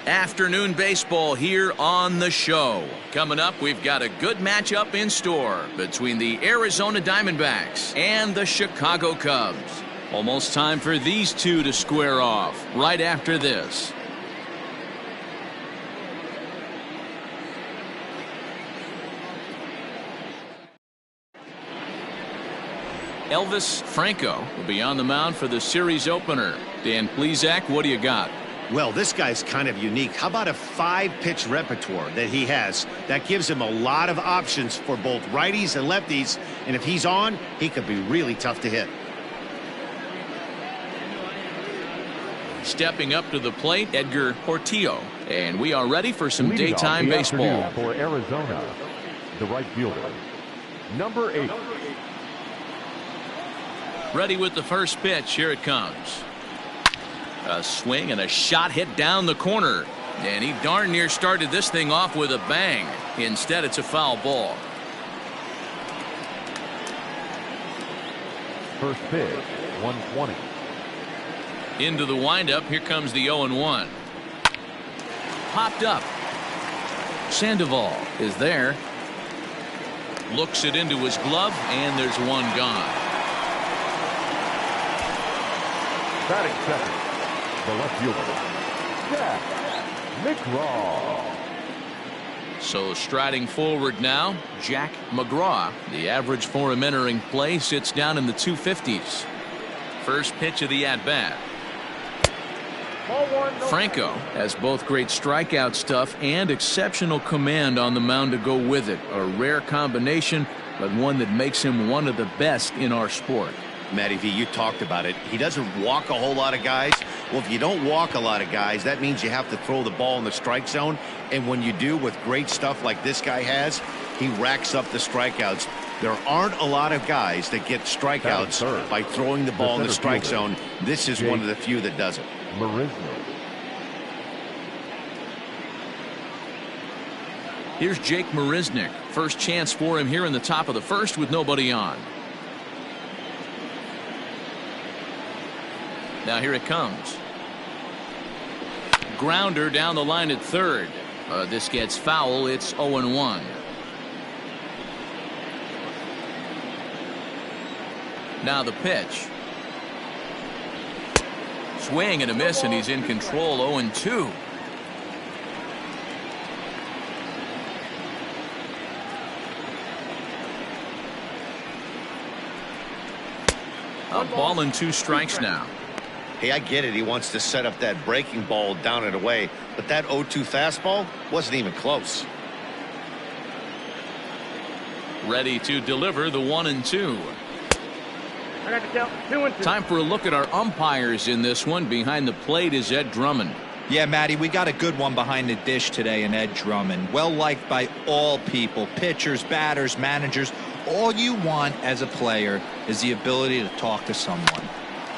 Afternoon baseball here on the show. Coming up, we've got a good matchup in store between the Arizona Diamondbacks and the Chicago Cubs. Almost time for these two to square off right after this. Elvis Franco will be on the mound for the series opener. Dan Plesac, what do you got? Well, this guy's kind of unique. How about a 5-pitch repertoire that he has? That gives him a lot of options for both righties and lefties. And if he's on, he could be really tough to hit. Stepping up to the plate, Edgar Portillo. And we are ready for some daytime baseball. For Arizona, the right fielder, number 8. Ready with the first pitch. Here it comes. A swing and a shot hit down the corner. And he darn near started this thing off with a bang. Instead, it's a foul ball. First pitch, 120. Into the windup. Here comes the 0-1. Popped up. Sandoval is there. Looks it into his glove, and there's one gone. Batting second, the left fielder, Jack McGraw. So striding forward now, Jack McGraw. The average for him entering play sits down in the 250s. First pitch of the at-bat. Franco has both great strikeout stuff and exceptional command on the mound to go with it. A rare combination, but one that makes him one of the best in our sport. Matty V, you talked about it. He doesn't walk a whole lot of guys. Well, if you don't walk a lot of guys, that means you have to throw the ball in the strike zone. And when you do, with great stuff like this guy has, he racks up the strikeouts. There aren't a lot of guys that get strikeouts by throwing the ball in the strike zone. This is one of the few that does it. Here's Jake Marisnick. First chance for him here in the top of the first with nobody on. Now here it comes. Grounder down the line at third. This gets foul. It's 0-1. Now the pitch. Swing and a miss, and he's in control. 0-2. A ball and 2 strikes now. Hey, I get it. He wants to set up that breaking ball down and away, but that 0-2 fastball wasn't even close. Ready to deliver the 1-2. I got to count 2-2. Time for a look at our umpires in this one. Behind the plate is Ed Drummond. Yeah, Matty, we got a good one behind the dish today in Ed Drummond. Well liked by all people, pitchers, batters, managers. All you want as a player is the ability to talk to someone.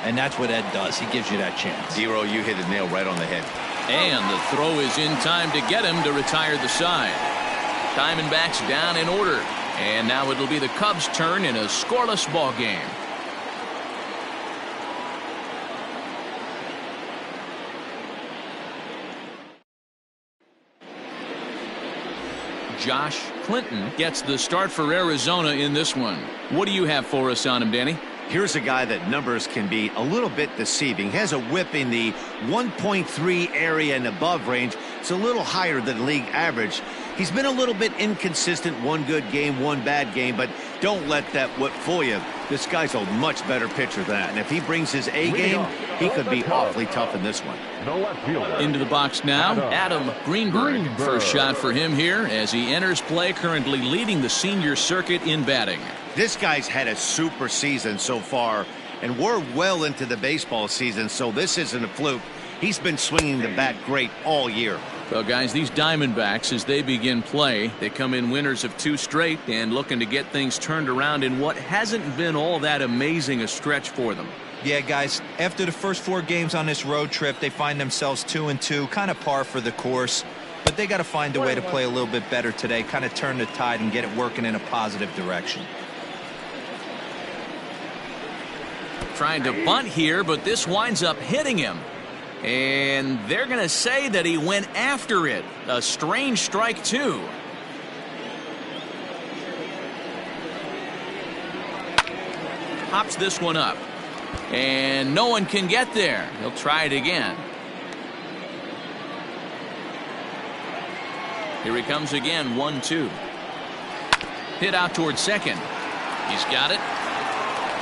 And that's what Ed does. He gives you that chance. Zero, you hit a nail right on the head. And the throw is in time to get him to retire the side. Diamondbacks down in order. And now it'll be the Cubs' turn in a scoreless ball game. Josh Clinton gets the start for Arizona in this one. What do you have for us on him, Danny? Here's a guy that numbers can be a little bit deceiving. He has a whip in the 1.3 area and above range. It's a little higher than league average. He's been a little bit inconsistent. One good game, one bad game, but don't let that whip fool you. This guy's a much better pitcher than that. And if he brings his A game, he could be awfully tough in this one. Into the box now, Adam Greenberg. First shot for him here as he enters play, currently leading the senior circuit in batting. This guy's had a super season so far, and we're well into the baseball season, so this isn't a fluke. He's been swinging the bat great all year. Well, guys, these Diamondbacks, as they begin play, they come in winners of 2 straight and looking to get things turned around in what hasn't been all that amazing a stretch for them. Yeah, guys, after the first 4 games on this road trip, they find themselves 2-2, kind of par for the course. But they got to find a way to play a little bit better today, kind of turn the tide and get it working in a positive direction. Trying to bunt here, but this winds up hitting him. And they're going to say that he went after it. A strange strike, too. Pops this one up. And no one can get there. He'll try it again. Here he comes again, 1-2. Hit out towards second. He's got it.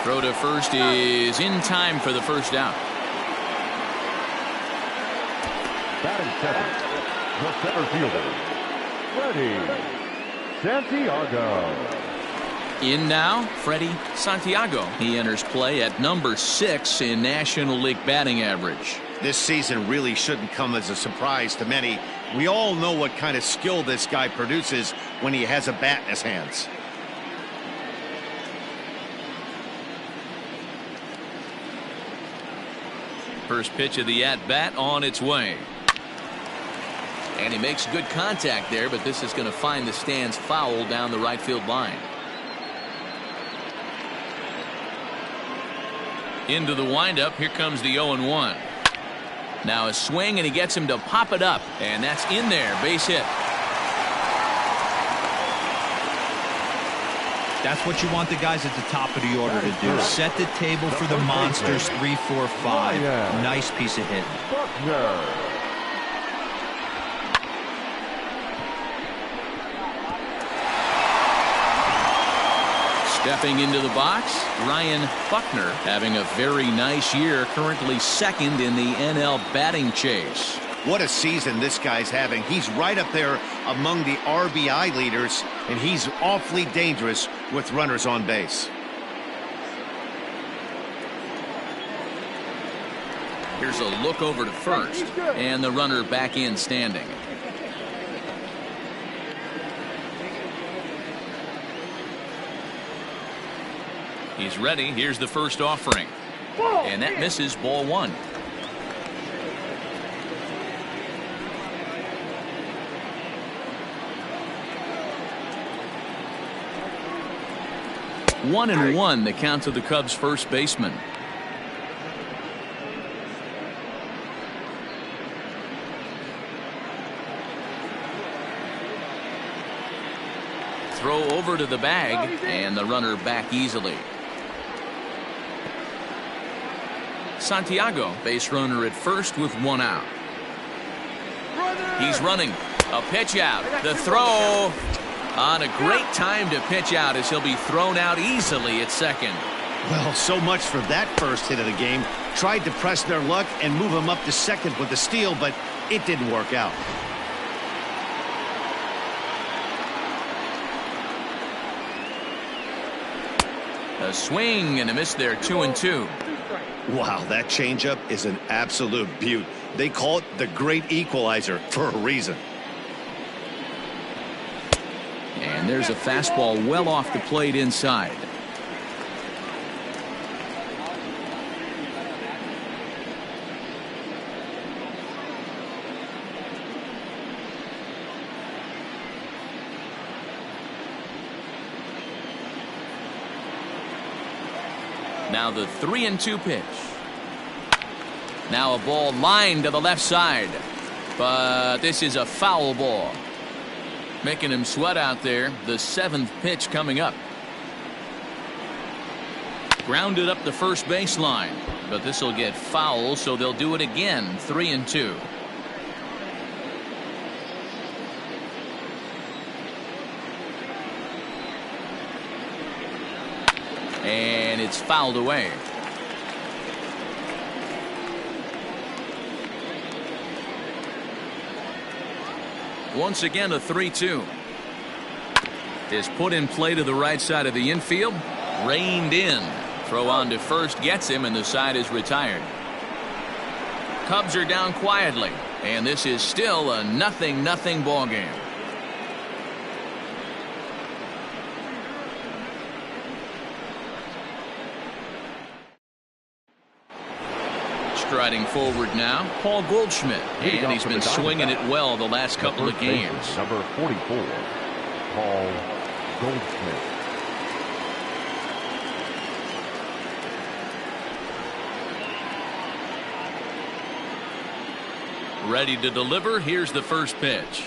Throw to first is in time for the first out. Batting second, the center fielder, Freddie Santiago. In now, Freddie Santiago. He enters play at number 6 in National League batting average. This season really shouldn't come as a surprise to many. We all know what kind of skill this guy produces when he has a bat in his hands. First pitch of the at-bat on its way. And he makes good contact there, but this is going to find the stands foul down the right field line. Into the windup. Here comes the 0-1. Now a swing, and he gets him to pop it up, and that's in there. Base hit. That's what you want the guys at the top of the order to do. Set the table for the monsters. 3, 4, 5. Nice piece of hitting. Stepping into the box, Ryan Buckner having a very nice year, currently second in the NL batting chase. What a season this guy's having. He's right up there among the RBI leaders, and he's awfully dangerous with runners on base. Here's a look over to first, and the runner back in standing. He's ready. Here's the first offering. And that misses, ball 1. One and one, the count to the Cubs' first baseman. Throw over to the bag, and the runner back easily. Santiago, base runner at first with 1 out. He's running. A pitch out. The throw on a great time to pitch out as he'll be thrown out easily at second. Well, so much for that first hit of the game. Tried to press their luck and move him up to second with the steal, but it didn't work out. A swing and a miss there, 2-2. Wow, that changeup is an absolute beaut. They call it the great equalizer for a reason. And there's a fastball well off the plate inside. Now the 3-2 pitch. Now a ball lined to the left side, but this is a foul ball. Making him sweat out there. The 7th pitch coming up. Grounded up the first baseline, but this will get foul, so they'll do it again. 3-2. And it's fouled away. Once again, a 3-2 is put in play to the right side of the infield. Reined in. Throw on to first gets him, and the side is retired. Cubs are down quietly, and this is still a 0-0 ball game. Striding forward now, Paul Goldschmidt, and he's been swinging it well the last couple of games. Number 44, Paul Goldschmidt. Ready to deliver. Here's the first pitch.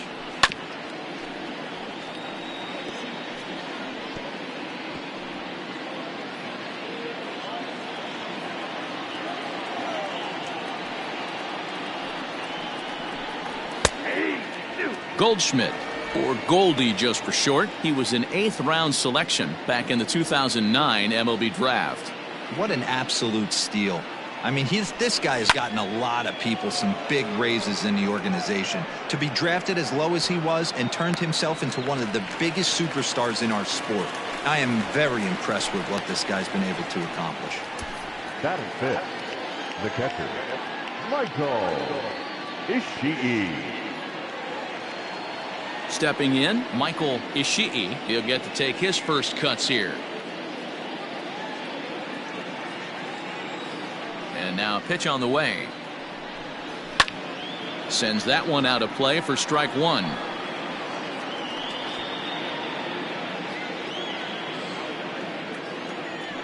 Goldschmidt, or Goldie just for short. He was an 8th round selection back in the 2009 MLB draft. What an absolute steal. I mean, this guy has gotten a lot of people some big raises in the organization. To be drafted as low as he was and turned himself into one of the biggest superstars in our sport. I am very impressed with what this guy's been able to accomplish. Batting fifth, the catcher, Michael Ishii. Stepping in, Michael Ishii. He'll get to take his first cuts here. And now a pitch on the way. Sends that one out of play for strike one.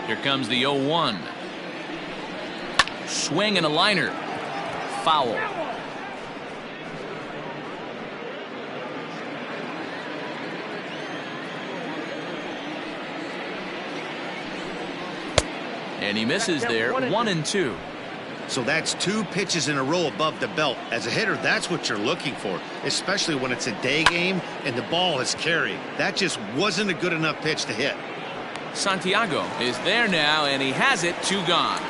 Here comes the 0-1. Swing and a liner. Foul. And he misses there. 1-2. So that's 2 pitches in a row above the belt. As a hitter, that's what you're looking for, especially when it's a day game and the ball is carried. That just wasn't a good enough pitch to hit. Santiago is there now, and he has it. 2 gone.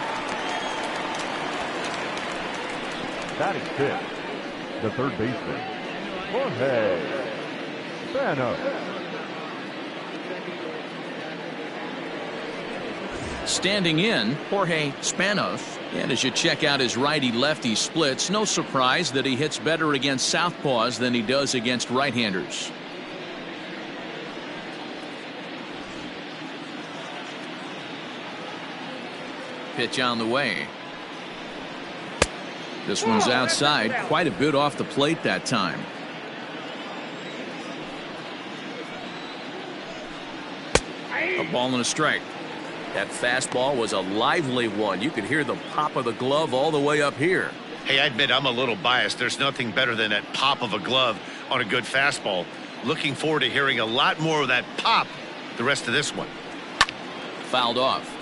Batting fifth, the third baseman, Jorge Spanos. Standing in, Jorge Spanos. And as you check out his righty-lefty splits, no surprise that he hits better against southpaws than he does against right-handers. Pitch on the way. This one's outside, quite a bit off the plate that time. A ball and a strike. That fastball was a lively one. You could hear the pop of the glove all the way up here. Hey, I admit I'm a little biased. There's nothing better than that pop of a glove on a good fastball. Looking forward to hearing a lot more of that pop the rest of this one. Fouled off.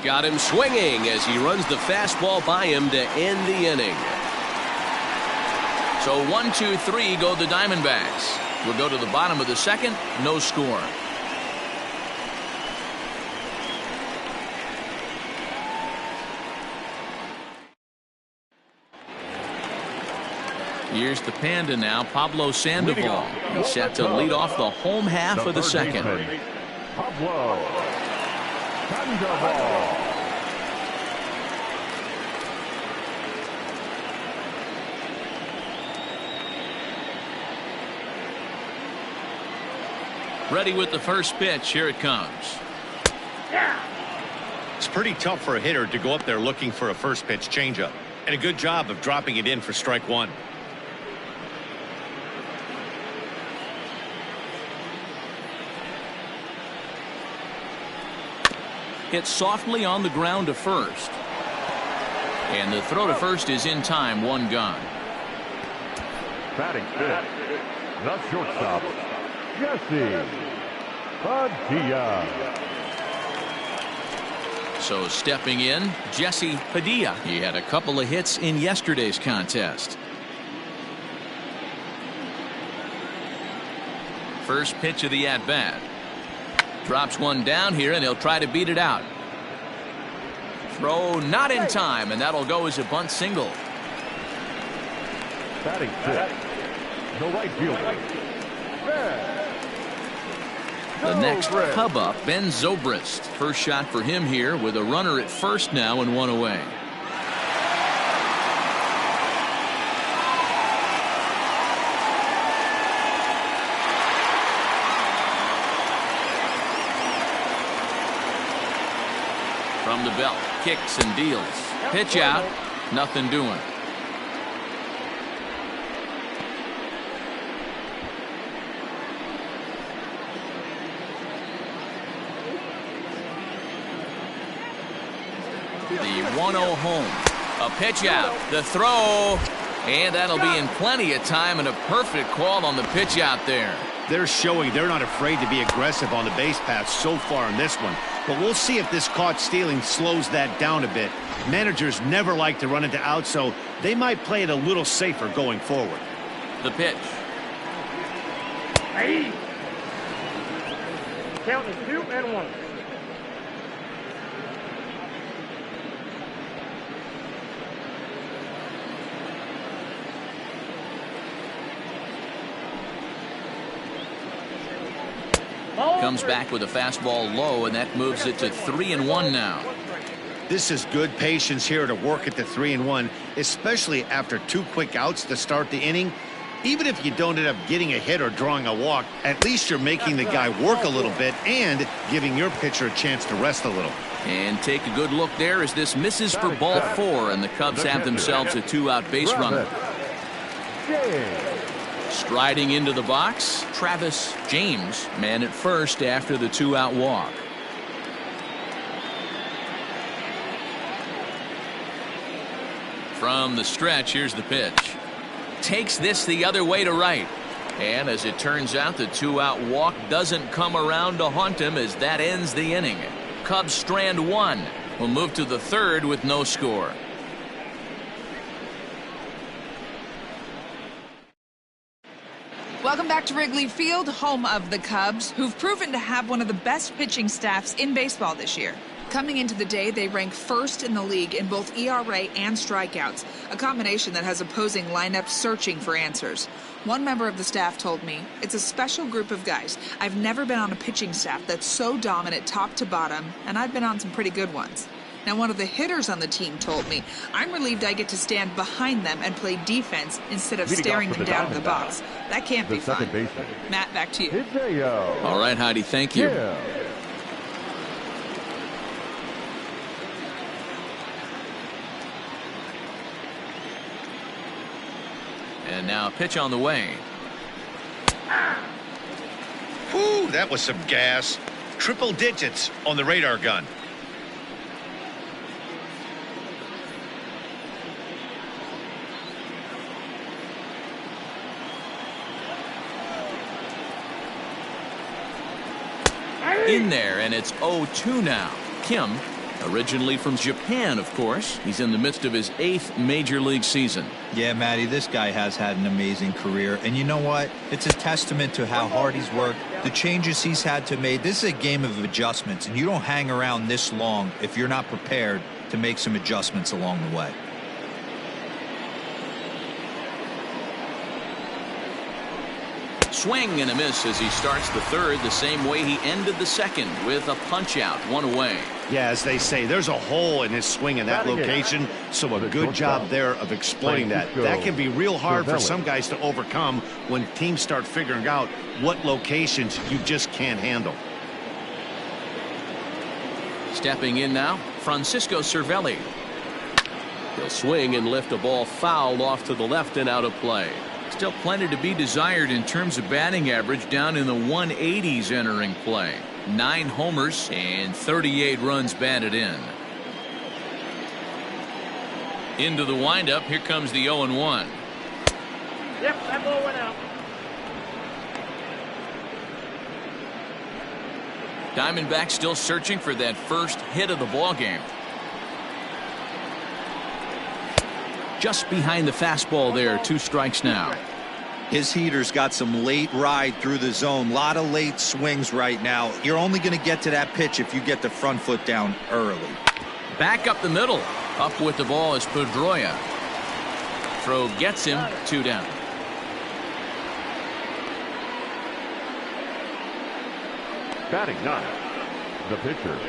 Got him swinging as he runs the fastball by him to end the inning. So 1-2-3 go the Diamondbacks. We'll go to the bottom of the second. No score. Here's the Panda now, Pablo Sandoval. He's set to lead off the home half of the second. Pablo Sandoval. Ready with the first pitch. Here it comes. It's pretty tough for a hitter to go up there looking for a first pitch changeup. And a good job of dropping it in for strike one. Hit softly on the ground to first. And the throw to first is in time. 1 gone. Batting fifth, the shortstop, Jesse Padilla. So stepping in, Jesse Padilla. He had a couple of hits in yesterday's contest. First pitch of the at-bat. Drops one down here, and he'll try to beat it out. Throw not in time, and that'll go as a bunt single. Batting fifth, the right fielder, The next Cub up, Ben Zobrist. First shot for him here with a runner at first now and 1 away. From the belt, kicks and deals. Pitch out, nothing doing. The 1-0 home. A pitch out. The throw. And that'll be in plenty of time and a perfect call on the pitch out there. They're showing they're not afraid to be aggressive on the base path so far in this one. But we'll see if this caught stealing slows that down a bit. Managers never like to run into outs, so they might play it a little safer going forward. The pitch. Hey. Count is 2-1. Comes back with a fastball low, and that moves it to 3-1 now. This is good patience here to work at the 3-1, especially after 2 quick outs to start the inning. Even if you don't end up getting a hit or drawing a walk, at least you're making the guy work a little bit and giving your pitcher a chance to rest a little. And take a good look there as this misses for ball 4, and the Cubs have themselves a 2-out base runner. Striding into the box, Travis James, man at first after the 2-out walk. From the stretch, here's the pitch. Takes this the other way to right. And as it turns out, the 2-out walk doesn't come around to haunt him as that ends the inning. Cubs strand 1. We'll move to the 3rd with no score. Welcome back to Wrigley Field, home of the Cubs, who've proven to have one of the best pitching staffs in baseball this year. Coming into the day, they rank first in the league in both ERA and strikeouts, a combination that has opposing lineups searching for answers. One member of the staff told me, "It's a special group of guys. I've never been on a pitching staff that's so dominant top to bottom, and I've been on some pretty good ones." Now, one of the hitters on the team told me, "I'm relieved I get to stand behind them and play defense instead of staring them down in the box. That can't be fun." Matt, back to you. All right, Heidi, thank you. And now a pitch on the way. Whew, that was some gas. Triple digits on the radar gun. In there, and it's 0-2 now. Kim, originally from Japan, of course. He's in the midst of his 8th major league season. Yeah, Matty, this guy has had an amazing career. And you know what? It's a testament to how hard he's worked, the changes he's had to make. This is a game of adjustments, and you don't hang around this long if you're not prepared to make some adjustments along the way. Swing and a miss as he starts the 3rd the same way he ended the 2nd with a punch out, 1 away. Yeah, as they say, there's a hole in his swing in that location, so a good job there of exploiting that. That can be real hard for some guys to overcome when teams start figuring out what locations you just can't handle. Stepping in now, Francisco Cervelli. He'll swing and lift a ball foul off to the left and out of play. Still plenty to be desired in terms of batting average, down in the 180s entering play. 9 homers and 38 runs batted in. Into the windup, here comes the 0-1. Yep, that ball went out. Diamondbacks still searching for that first hit of the ball game. Just behind the fastball there, 2 strikes now. His heater's got some late ride through the zone. A lot of late swings right now. You're only going to get to that pitch if you get the front foot down early. Back up the middle. Up with the ball is Pedroia. Throw gets him, 2 down. Batting 9, the pitcher,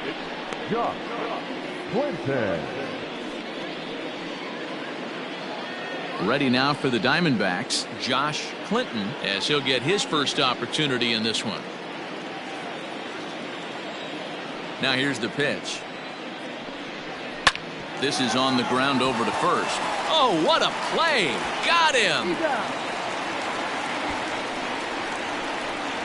Josh Clinton. Ready now for the Diamondbacks, Josh Clinton, as he'll get his first opportunity in this one. Now here's the pitch. This is on the ground over to first. Oh, what a play! Got him!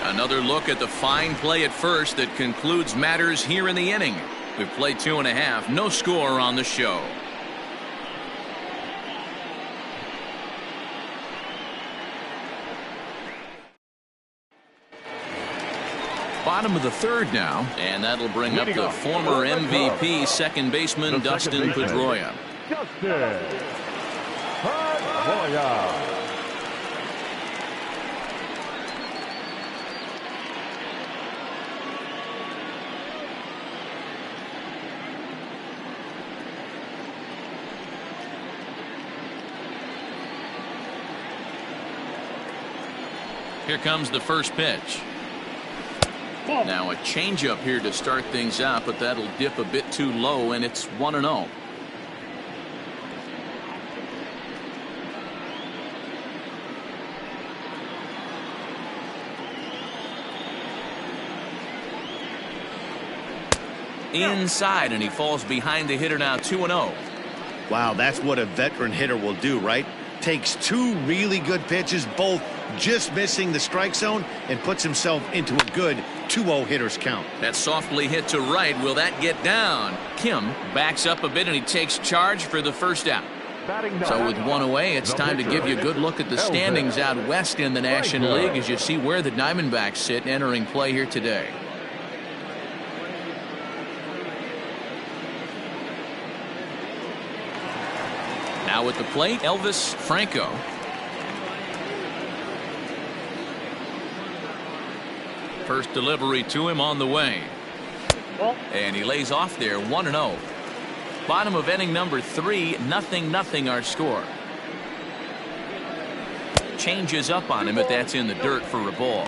Another look at the fine play at first that concludes matters here in the inning. We've played 2.5. No score on the show. Bottom of the third now, and that'll bring up the former MVP second baseman Dustin Pedroia. Here comes the first pitch. Now a changeup here to start things out, but that'll dip a bit too low, and it's 1-0. Inside, and he falls behind the hitter now. 2-0. Wow, that's what a veteran hitter will do, right? Takes two really good pitches, both just missing the strike zone, and puts himself into a good 2-0 hitter's count. That softly hit to right. Will that get down? Kim backs up a bit, and he takes charge for the first out. So with one away, it's time to give you a good look at the standings out west in the National League as you see where the Diamondbacks sit entering play here today. Now at the plate, Elvis Franco. First delivery to him on the way. And he lays off there. 1-0. Bottom of inning number 3. 0-0 our score. Changes up on him, but that's in the dirt for a ball.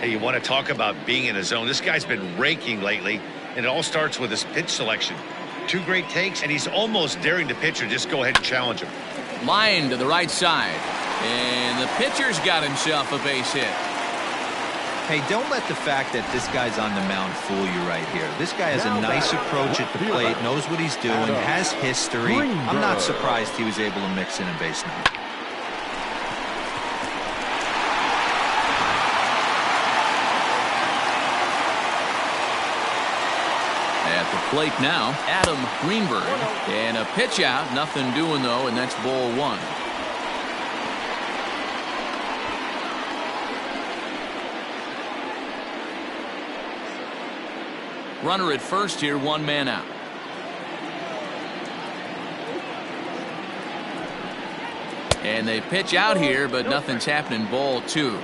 Hey, you want to talk about being in a zone? This guy's been raking lately, and it all starts with his pitch selection. 2 great takes, and he's almost daring the pitcher just go ahead and challenge him. Line to the right side, and the pitcher's got himself a base hit. Hey, don't let the fact that this guy's on the mound fool you right here. This guy has a nice approach at the plate, knows what he's doing, has history. I'm not surprised he was able to mix in a base knock. At the plate now, Adam Greenberg, and a pitch out, nothing doing though, and that's ball 1. Runner at first here, 1 man out. And they pitch out here, but nothing's happening. Ball 2.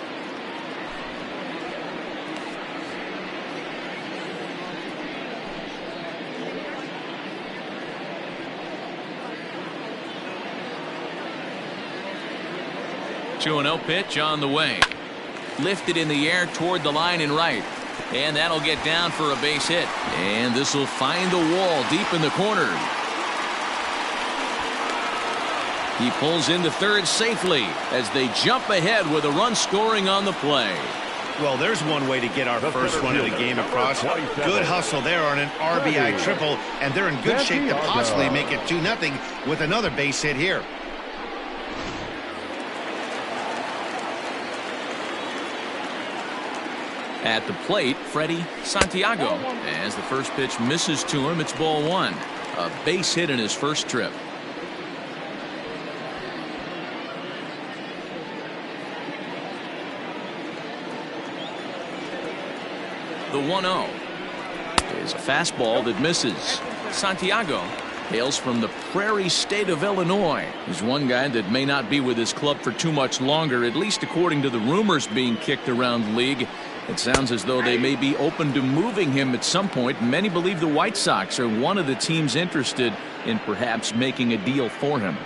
Two and 0 pitch on the way. Lifted in the air toward the line and right. And that'll get down for a base hit. And this will find the wall deep in the corner. He pulls into third safely as they jump ahead with a run scoring on the play. Well, there's one way to get our first run of the game across. Good hustle there on an RBI triple, and they're in good shape to possibly make it 2-0 with another base hit here. At the plate, Freddie Santiago. As the first pitch misses to him, it's ball 1. A base hit in his first trip. The 1-0 is a fastball that misses. Santiago hails from the prairie state of Illinois. He's one guy that may not be with his club for too much longer, at least according to the rumors being kicked around the league. It sounds as though they may be open to moving him at some point. Many believe the White Sox are one of the teams interested in perhaps making a deal for him.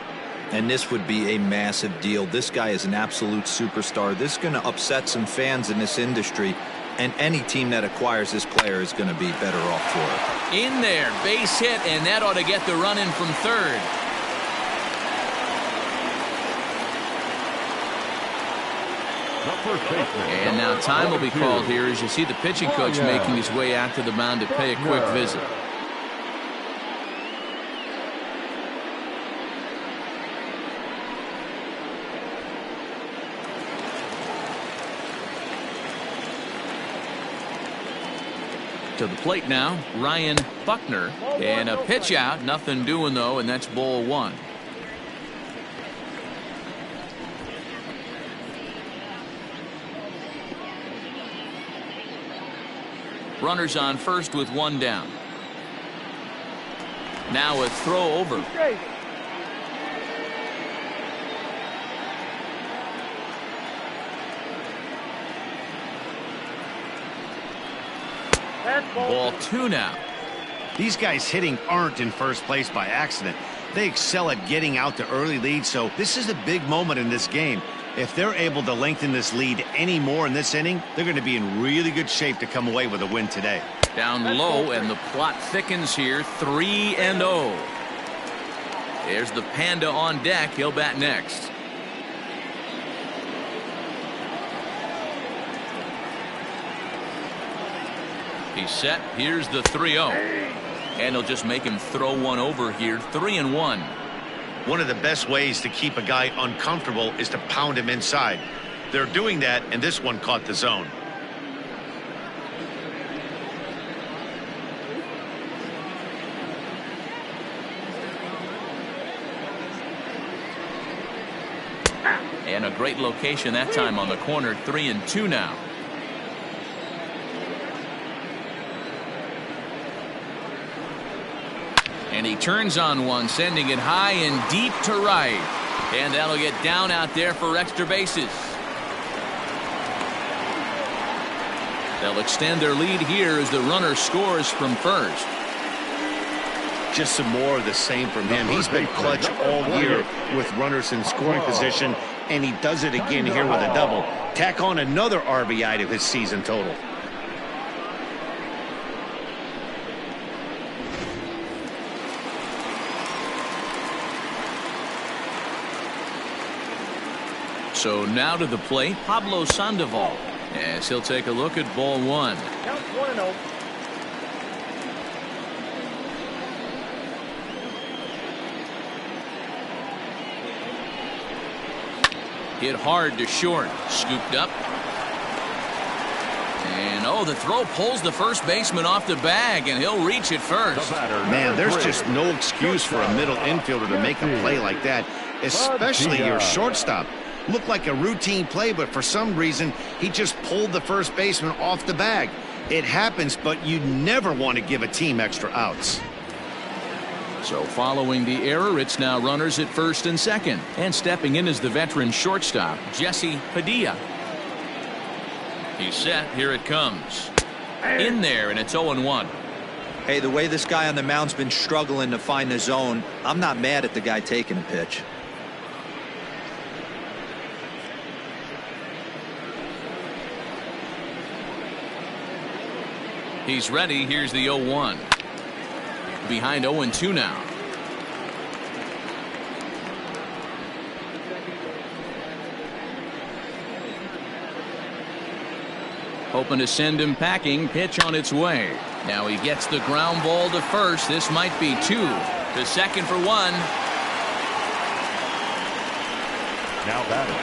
And this would be a massive deal. This guy is an absolute superstar. This is going to upset some fans in this industry, and any team that acquires this player is going to be better off for it. In there, base hit, and that ought to get the run in from third. And now time will be called here as you see the pitching coach making his way out to the mound to pay a quick visit. To the plate now, Ryan Buckner. And a pitch out. Nothing doing, though, and that's ball one. Runners on first with one down. Now a throw over. Ball two now. These guys hitting aren't in first place by accident. They excel at getting out to early leads, so this is a big moment in this game. If they're able to lengthen this lead any more in this inning, they're going to be in really good shape to come away with a win today. Down low, and the plot thickens here. 3-0. There's the Panda on deck. He'll bat next. He's set. Here's the 3-0. And he'll just make him throw one over here. 3-1. One of the best ways to keep a guy uncomfortable is to pound him inside. They're doing that, and this one caught the zone. And a great location that time on the corner. 3-2 now. And he turns on one, sending it high and deep to right. And that'll get down out there for extra bases. They'll extend their lead here as the runner scores from first. Just some more of the same from him. He's been clutch all year with runners in scoring position, and he does it again here with a double. Tack on another RBI to his season total. So now to the plate, Pablo Sandoval, as he'll take a look at ball one. Count 1-0. Hit hard to short, scooped up. And oh, the throw pulls the first baseman off the bag, and he'll reach it first. Man, there's just no excuse for a middle infielder to make a play like that, especially your shortstop. Looked like a routine play, but for some reason, he just pulled the first baseman off the bag. It happens, but you never want to give a team extra outs. So following the error, it's now runners at first and second. And stepping in is the veteran shortstop, Jesse Padilla. He's set. Here it comes. In there, and it's 0-1. Hey, the way this guy on the mound's been struggling to find the zone, I'm not mad at the guy taking a pitch. He's ready. Here's the 0-1. Behind 0-2 now. Hoping to send him packing. Pitch on its way. Now he gets the ground ball to first. This might be two. To second for one. Now batting,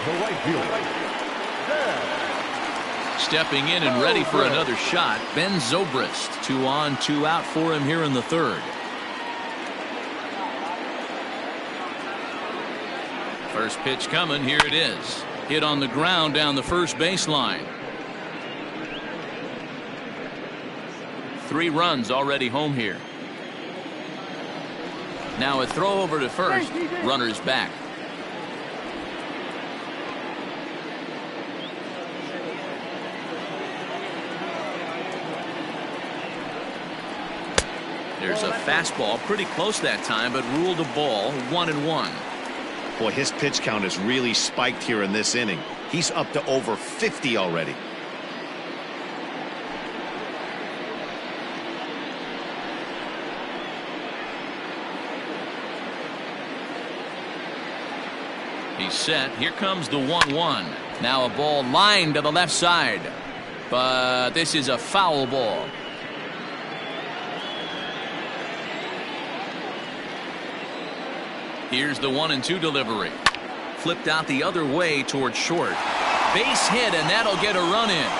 the right fielder. Stepping in and ready for another shot, Ben Zobrist. 2 on, 2 out for him here in the third. First pitch coming. Here it is. Hit on the ground down the first baseline. 3 runs already home here. Now a throw over to first. Runners back. There's a fastball pretty close that time, but ruled a ball. 1-1. Boy, his pitch count has really spiked here in this inning. He's up to over 50 already. He's set. Here comes the 1-1. Now a ball lined to the left side, but this is a foul ball. Here's the 1-2 delivery. Flipped out the other way towards short. Base hit, and that'll get a run in.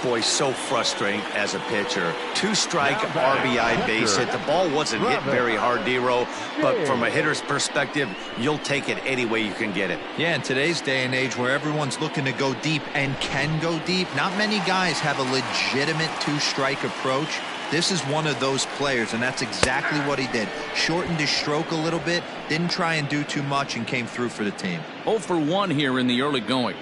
Boy, so frustrating as a pitcher. 2-strike RBI base hit. The ball wasn't hit very hard, D-Row, but from a hitter's perspective, you'll take it any way you can get it. Yeah, in today's day and age where everyone's looking to go deep and can go deep, not many guys have a legitimate 2-strike approach. This is one of those players, and that's exactly what he did. Shortened his stroke a little bit, didn't try and do too much, and came through for the team. 0 for 1 here in the early going.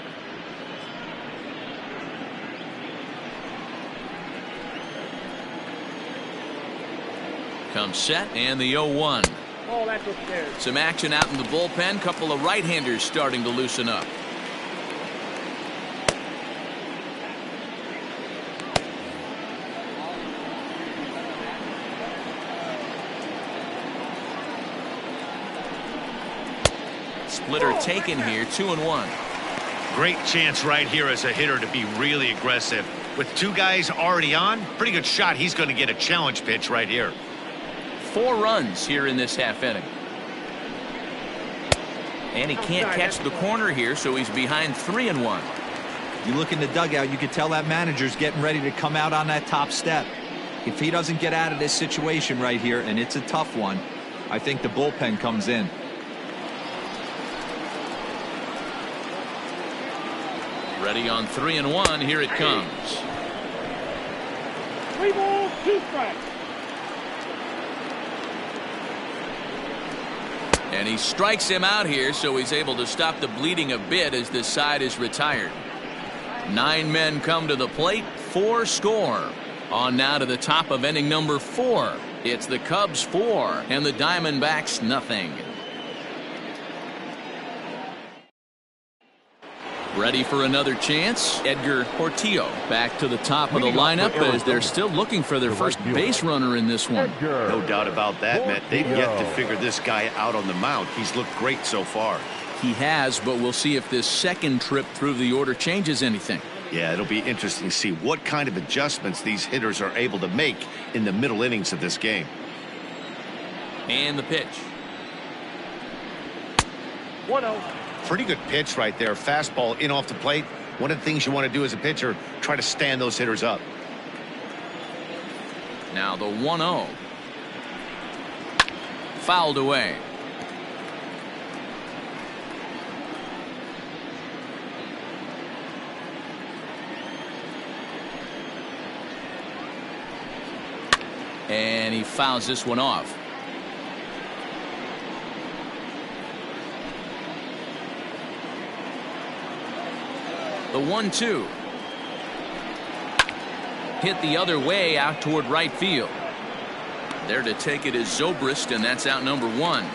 Comes set, and the 0-1. Oh, that's upstairs. Some action out in the bullpen. Couple of right-handers starting to loosen up. Splitter taken here, 2-1. Great chance right here as a hitter to be really aggressive. With 2 guys already on, pretty good shot. He's going to get a challenge pitch right here. 4 runs here in this half inning. And he can't catch the corner here, so he's behind 3-1. You look in the dugout, you can tell that manager's getting ready to come out on that top step. If he doesn't get out of this situation right here, and it's a tough one, I think the bullpen comes in. Ready on 3-1. Here it comes. 3 balls, 2 strikes. And he strikes him out here, so he's able to stop the bleeding a bit as this side is retired. 9 men come to the plate, 4 score. On now to the top of inning number 4. It's the Cubs 4 and the Diamondbacks nothing. Ready for another chance. Edgar Portillo back to the top of the lineup as they're still looking for their first base runner in this one. No doubt about that, Matt. They've yet to figure this guy out on the mound. He's looked great so far. He has, but we'll see if this second trip through the order changes anything. Yeah, it'll be interesting to see what kind of adjustments these hitters are able to make in the middle innings of this game. And the pitch. 1-0. Pretty good pitch right there. Fastball in off the plate. One of the things you want to do as a pitcher, try to stand those hitters up. Now the 1-0. Fouled away. And he fouls this one off. The 1-2. Hit the other way out toward right field. There to take it is Zobrist, and that's out number 1.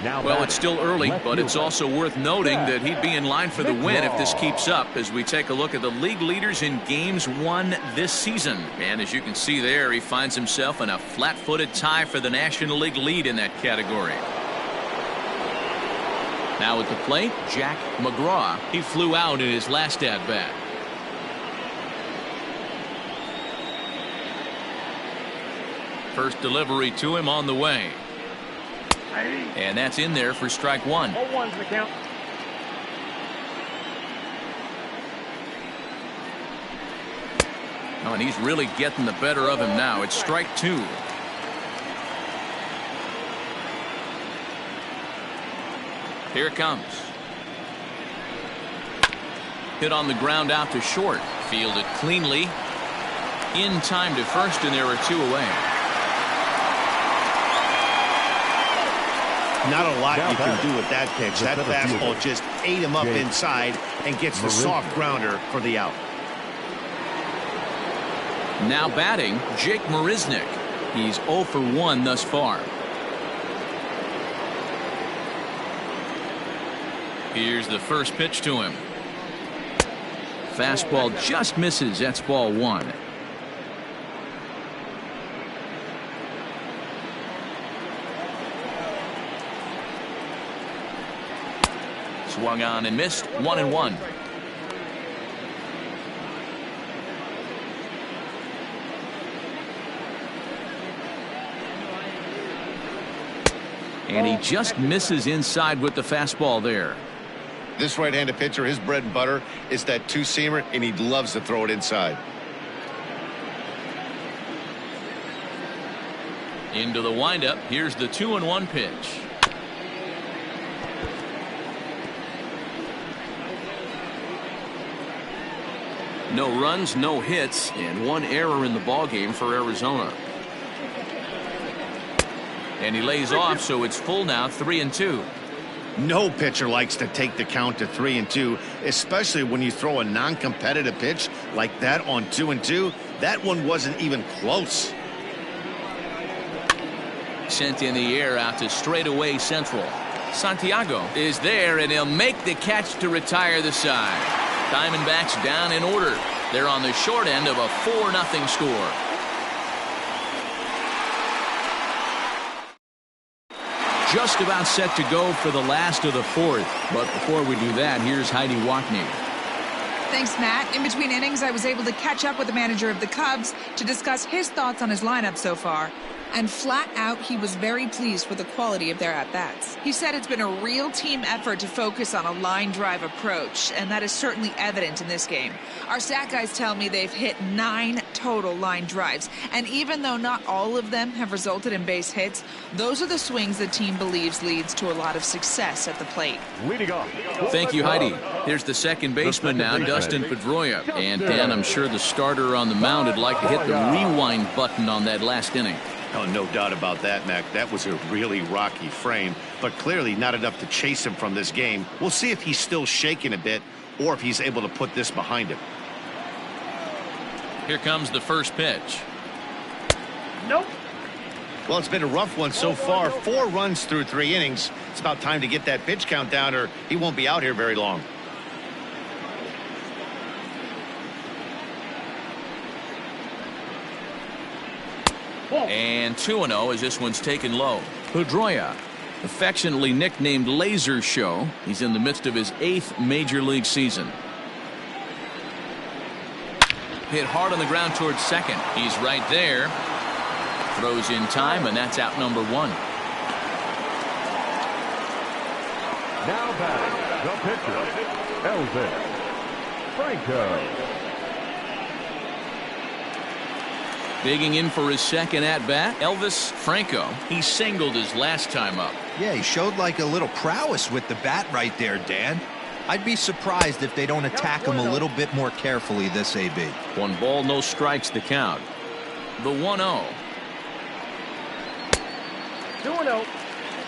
Well, it's still early, but it's also worth noting that he'd be in line for the win if this keeps up as we take a look at the league leaders in games won this season. And as you can see there, he finds himself in a flat-footed tie for the National League lead in that category. Now at the plate, Jack McGraw. He flew out in his last at-bat. First delivery to him on the way. And that's in there for strike 1. 0-1's the count. Oh, and he's really getting the better of him now. It's strike 2. Here it comes. Hit on the ground out to short. Fielded cleanly. In time to first, and there are 2 away. Not a lot you can do with that pitch. That fastball just ate him up inside and gets the soft grounder for the out. Now batting, Jake Marisnick. He's 0 for 1 thus far. Here's the first pitch to him. Fastball just misses. That's ball 1. Swung on and missed. 1-1. And he just misses inside with the fastball there. This right-handed pitcher, his bread and butter is that two-seamer, and he loves to throw it inside. Into the windup. Here's the 2-1 pitch. No runs, no hits, and one error in the ballgame for Arizona. And he lays off, so it's full now, 3-2. No pitcher likes to take the count to 3-2, especially when you throw a non-competitive pitch like that on 2-2. That one wasn't even close. Sent in the air out to straightaway central. Santiago is there, and he'll make the catch to retire the side. Diamondbacks down in order. They're on the short end of a 4-0 score. Just about set to go for the last of the fourth. But before we do that, here's Heidi Watney. Thanks, Matt. In between innings, I was able to catch up with the manager of the Cubs to discuss his thoughts on his lineup so far. And flat out, he was very pleased with the quality of their at-bats. He said it's been a real team effort to focus on a line drive approach, and that is certainly evident in this game. Our stat guys tell me they've hit 9 total line drives, and even though not all of them have resulted in base hits, those are the swings the team believes leads to a lot of success at the plate. Leading off. Thank you, Heidi. Here's the second baseman now, Dustin Pedroia. And Dan, I'm sure the starter on the mound would like to hit the rewind button on that last inning. Oh, no doubt about that, Mac. That was a really rocky frame, but clearly not enough to chase him from this game. We'll see if he's still shaking a bit or if he's able to put this behind him. Here comes the first pitch. Nope. Well, it's been a rough one so far. 4 runs through 3 innings. It's about time to get that pitch count down or he won't be out here very long. And 2-0 as this one's taken low. Pedroia, affectionately nicknamed Laser Show. He's in the midst of his 8th major league season. Hit hard on the ground towards second. He's right there. Throws in time, and that's out number 1. Now batting, the pitcher, Elvis Franco. Digging in for his second at-bat, Elvis Franco. He singled his last time up. Yeah, he showed like a little prowess with the bat right there, Dan. I'd be surprised if they don't attack him a little bit more carefully this AB. 1 ball, no strikes the count. The 1-0. 2-0.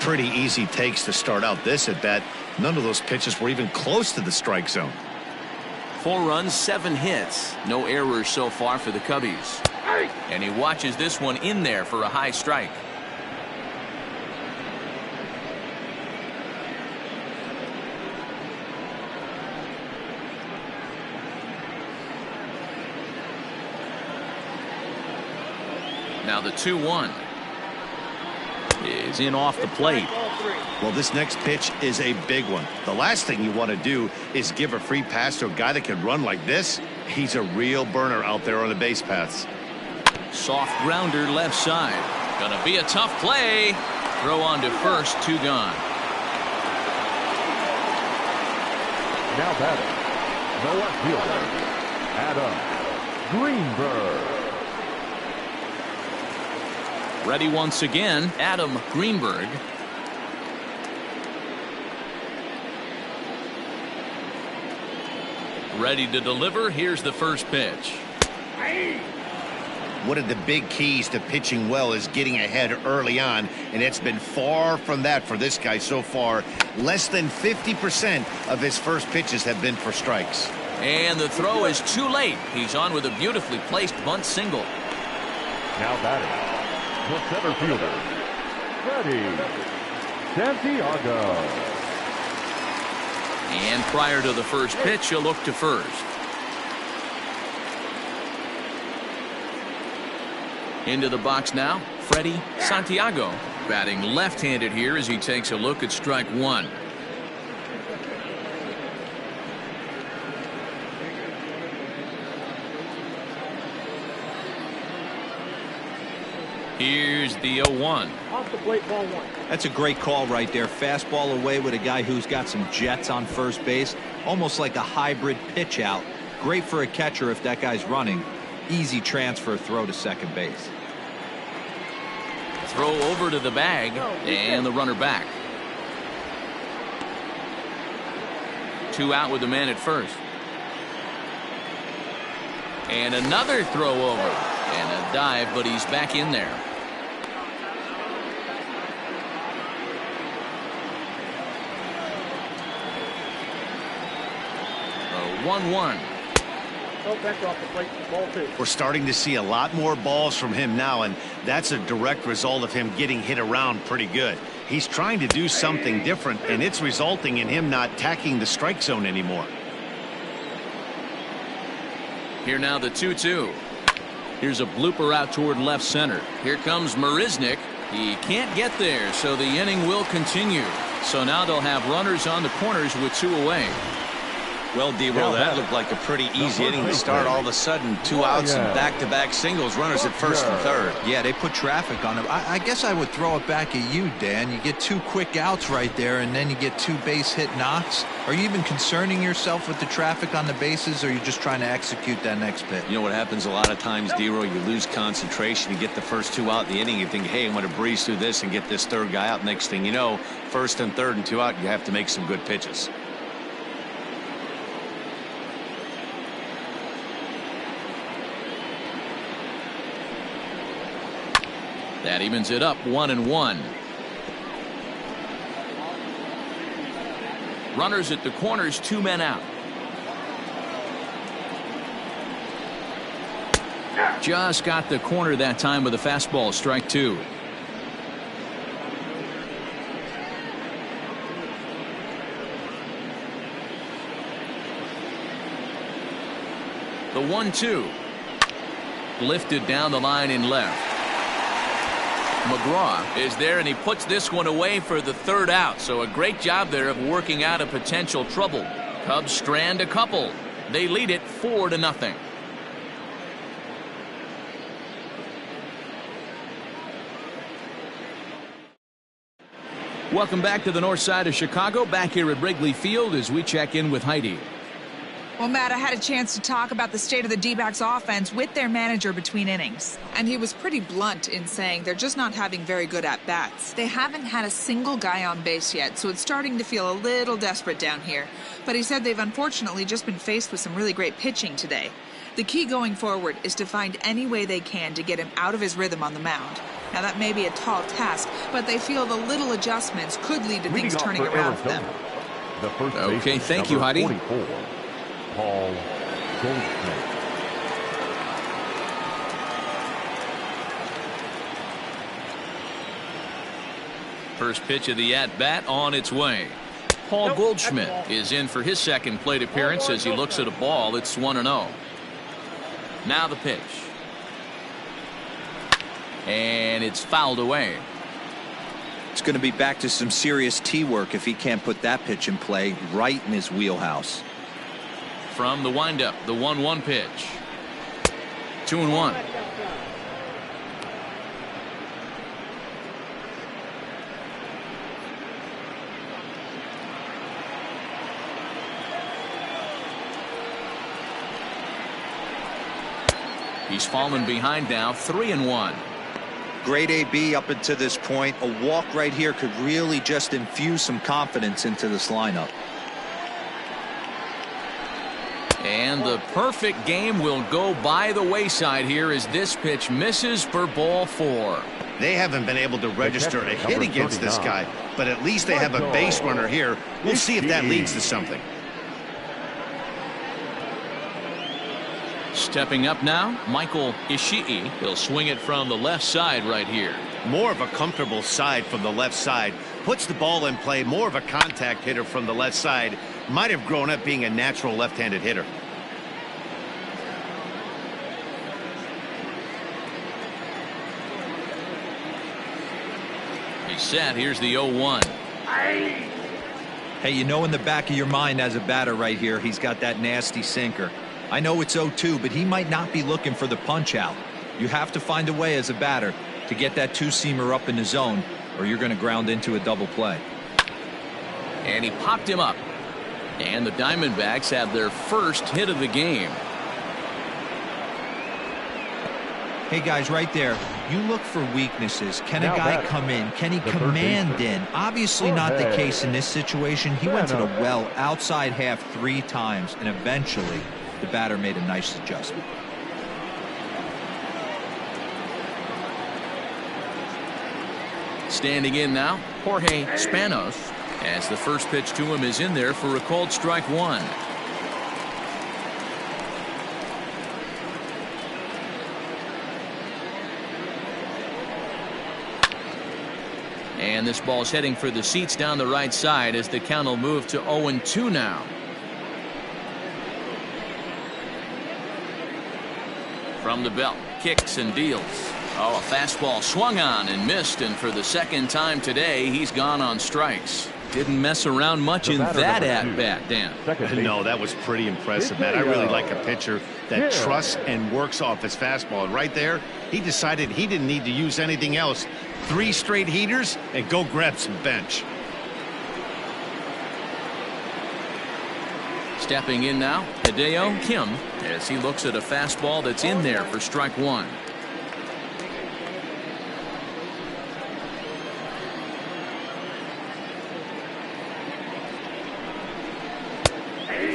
Pretty easy takes to start out this at bat. None of those pitches were even close to the strike zone. 4 runs, 7 hits. No errors so far for the Cubbies. And he watches this one in there for a high strike. Now the 2-1 is in off the plate. Well, this next pitch is a big one. The last thing you want to do is give a free pass to a guy that can run like this. He's a real burner out there on the base paths. Soft grounder left side. Gonna be a tough play. Throw on to first, 2 gone. Now batting, the left fielder, Adam Greenberg. Ready once again, Adam Greenberg. Ready to deliver. Here's the first pitch. One of the big keys to pitching well is getting ahead early on, and it's been far from that for this guy so far. Less than 50% of his first pitches have been for strikes. And the throw is too late. He's on with a beautifully placed bunt single. Now batting, the center fielder, Freddie Santiago. And prior to the first pitch, he'll look to first. Into the box now, Freddie Santiago. Batting left-handed here as he takes a look at strike 1. Here's the 0-1. Off the plate, ball 1. That's a great call right there. Fastball away with a guy who's got some jets on first base. Almost like a hybrid pitch out. Great for a catcher if that guy's running. Easy transfer throw to second base. Throw over to the bag and the runner back. 2 out with the man at first. And another throw over. And a dive, but he's back in there. A 1-1. Oh, back off the plate, ball 2. We're starting to see a lot more balls from him now, and that's a direct result of him getting hit around pretty good. He's trying to do something different, and it's resulting in him not tacking the strike zone anymore. Here now the 2-2. Here's a blooper out toward left center. Here comes Marisnick. He can't get there, so the inning will continue. So now they'll have runners on the corners with 2 away. Well, D-Roll, that looked like a pretty easy inning to start. All of a sudden, 2 outs and back-to-back singles, runners at first and third. Yeah, they put traffic on him. I guess I would throw it back at you, Dan. You get 2 quick outs right there, and then you get 2 base hit knocks. Are you even concerning yourself with the traffic on the bases, or are you just trying to execute that next pitch? You know what happens a lot of times, D-Roll? You lose concentration. You get the first 2 out in the inning. You think, hey, I'm going to breeze through this and get this third guy out. Next thing you know, first and third and 2 out, you have to make some good pitches. That evens it up 1-1. Runners at the corners, 2 men out. Just got the corner that time with a fastball, strike 2. The 1-2. Lifted down the line in left. McGraw is there, and he puts this one away for the 3rd out. So a great job there of working out a potential trouble. Cubs strand a couple. They lead it 4-0. Welcome back to the north side of Chicago. Back here at Wrigley Field as we check in with Heidi. Well, Matt, I had a chance to talk about the state of the D-backs offense with their manager between innings. And he was pretty blunt in saying they're just not having very good at-bats. They haven't had a single guy on base yet, so it's starting to feel a little desperate down here. But he said they've unfortunately just been faced with some really great pitching today. The key going forward is to find any way they can to get him out of his rhythm on the mound. Now, that may be a tall task, but they feel the little adjustments could lead to things turning around for them. Okay, thank you, Heidi. 44. Paul Goldschmidt. First pitch of the at-bat on its way. Paul Goldschmidt is in for his second plate appearance as he looks at a ball. It's 1-0. Now the pitch. And it's fouled away. It's going to be back to some serious tee work if he can't put that pitch in play right in his wheelhouse. From the windup, the 1-1 pitch. 2-1. He's fallen behind now, 3-1. Great AB up until this point. A walk right here could really just infuse some confidence into this lineup. And the perfect game will go by the wayside here as this pitch misses for ball 4. They haven't been able to register a hit against this guy, but at least they have a base runner here. We'll see if that leads to something. Stepping up now, Michael Ishii. He'll swing it from the left side right here. More of a comfortable side from the left side. Puts the ball in play. More of a contact hitter from the left side. Might have grown up being a natural left-handed hitter. He's set. Here's the 0-1. Hey, you know in the back of your mind as a batter right here, he's got that nasty sinker. I know it's 0-2, but he might not be looking for the punch out. You have to find a way as a batter to get that two-seamer up in the zone, or you're going to ground into a double play. And he popped him up. And the Diamondbacks have their first hit of the game. Hey, guys, right there, you look for weaknesses. Can a guy come in? Can he command in? Obviously not the case in this situation. He went to the well outside half 3 times, and eventually the batter made a nice adjustment. Standing in now, Jorge Spanos, as the first pitch to him is in there for a called strike 1. And this ball's heading for the seats down the right side as the count will move to 0-2 now. From the belt, kicks and deals. Oh, a fastball swung on and missed, and for the second time today, he's gone on strikes. Didn't mess around much in that at-bat, Dan. No, that was pretty impressive, man. I really like a pitcher that trusts and works off his fastball. And right there, he decided he didn't need to use anything else. 3 straight heaters and go grab some bench. Stepping in now, Hideo Kim, as he looks at a fastball that's in there for strike 1.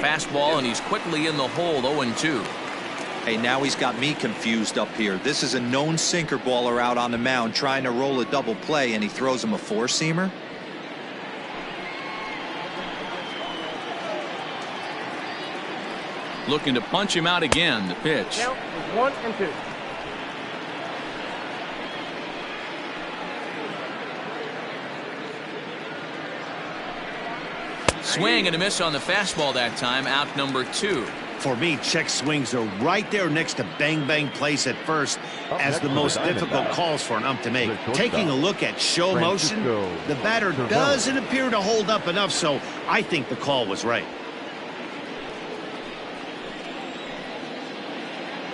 Fastball, and he's quickly in the hole. 0-2. Hey, now he's got me confused up here. This is a known sinker baller out on the mound trying to roll a double play, and he throws him a 4-seamer. Looking to punch him out again. The pitch. Count is 1-2. Swing and a miss on the fastball that time. Out number 2. For me, check swings are right there next to bang bang plays at first as the most difficult calls for an ump to make. Taking a look at show motion, the batter doesn't appear to hold up enough, so I think the call was right.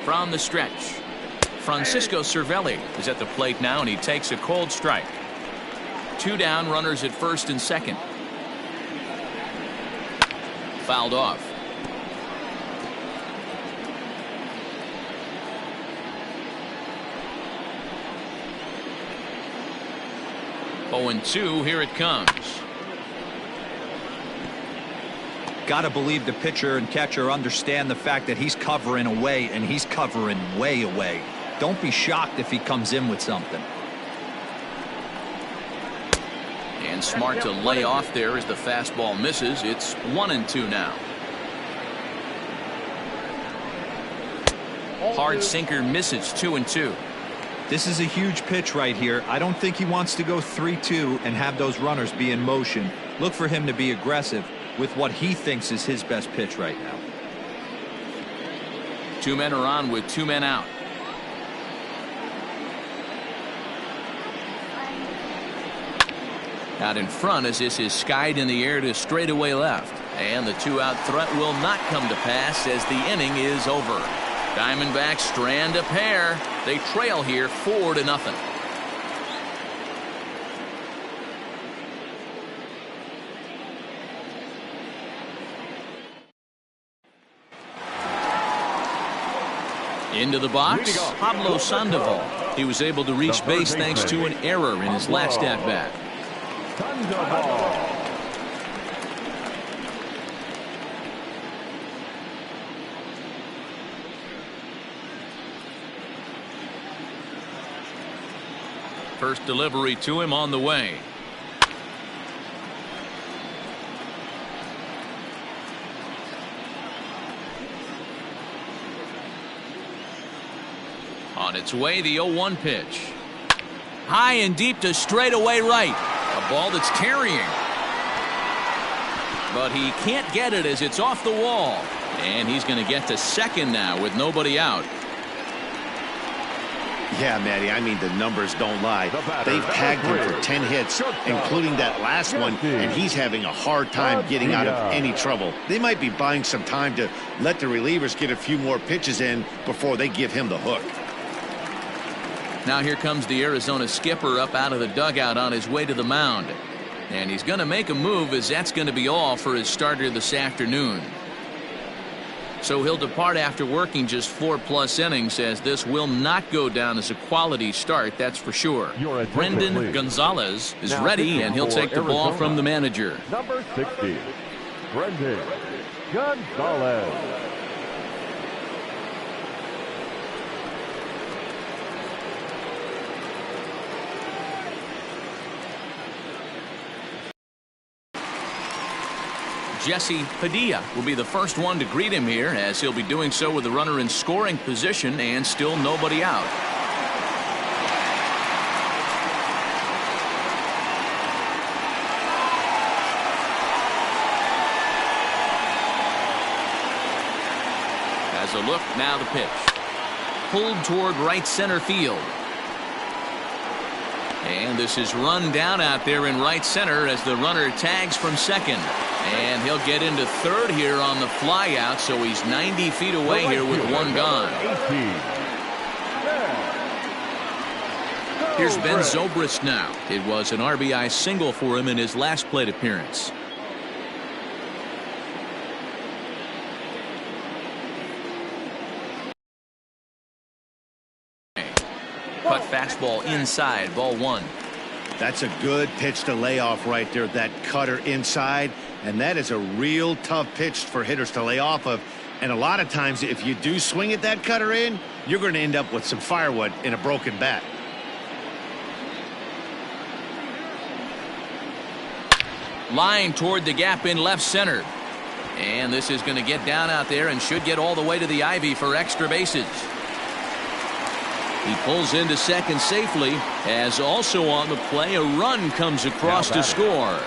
From the stretch, Francisco Cervelli is at the plate now, and he takes a cold strike. 2 down, runners at first and second. Fouled off. Oh, and 2, here it comes. Got to believe the pitcher and catcher understand the fact that he's covering away, and he's covering way away. Don't be shocked if he comes in with something. And smart to lay off there as the fastball misses. It's 1-2 now. Hard sinker misses. 2-2. This is a huge pitch right here. I don't think he wants to go 3-2 and have those runners be in motion. Look for him to be aggressive with what he thinks is his best pitch right now. 2 men are on with 2 men out. Out in front as this is skied in the air to straightaway left. And the 2-out threat will not come to pass as the inning is over. Diamondbacks strand a pair. They trail here 4-0. Into the box, Pablo Sandoval. He was able to reach base thanks to an error in his last at-bat. First delivery to him on the way. On its way, the 0-1 pitch. High and deep to straightaway right. A ball that's carrying. But he can't get it as it's off the wall. And he's going to get to second now with nobody out. Yeah, Matty, I mean, the numbers don't lie. They've tagged him for 10 hits, including that last one, and he's having a hard time getting out of any trouble. They might be buying some time to let the relievers get a few more pitches in before they give him the hook. Now here comes the Arizona skipper up out of the dugout on his way to the mound. And he's going to make a move, as that's going to be all for his starter this afternoon. So he'll depart after working just 4+ innings, as this will not go down as a quality start, that's for sure. Brendan Gonzalez is now ready, and he'll take the ball from the manager. Number 60, Brendan Gonzalez. Jesse Padilla will be the first one to greet him here, as he'll be doing so with the runner in scoring position and still nobody out. As a look, now the pitch. Pulled toward right center field. And this is run down out there in right center as the runner tags from second. And he'll get into third here on the fly out, so he's 90 feet away here with one gone. Here's Ben Zobrist now. It was an RBI single for him in his last plate appearance. Cut fastball inside, ball 1. That's a good pitch to lay off right there, that cutter inside. And that is a real tough pitch for hitters to lay off of. And a lot of times, if you do swing at that cutter in, you're going to end up with some firewood in a broken bat. Line toward the gap in left center. And this is going to get down out there and should get all the way to the ivy for extra bases. He pulls into second safely, as also on the play a run comes across to score.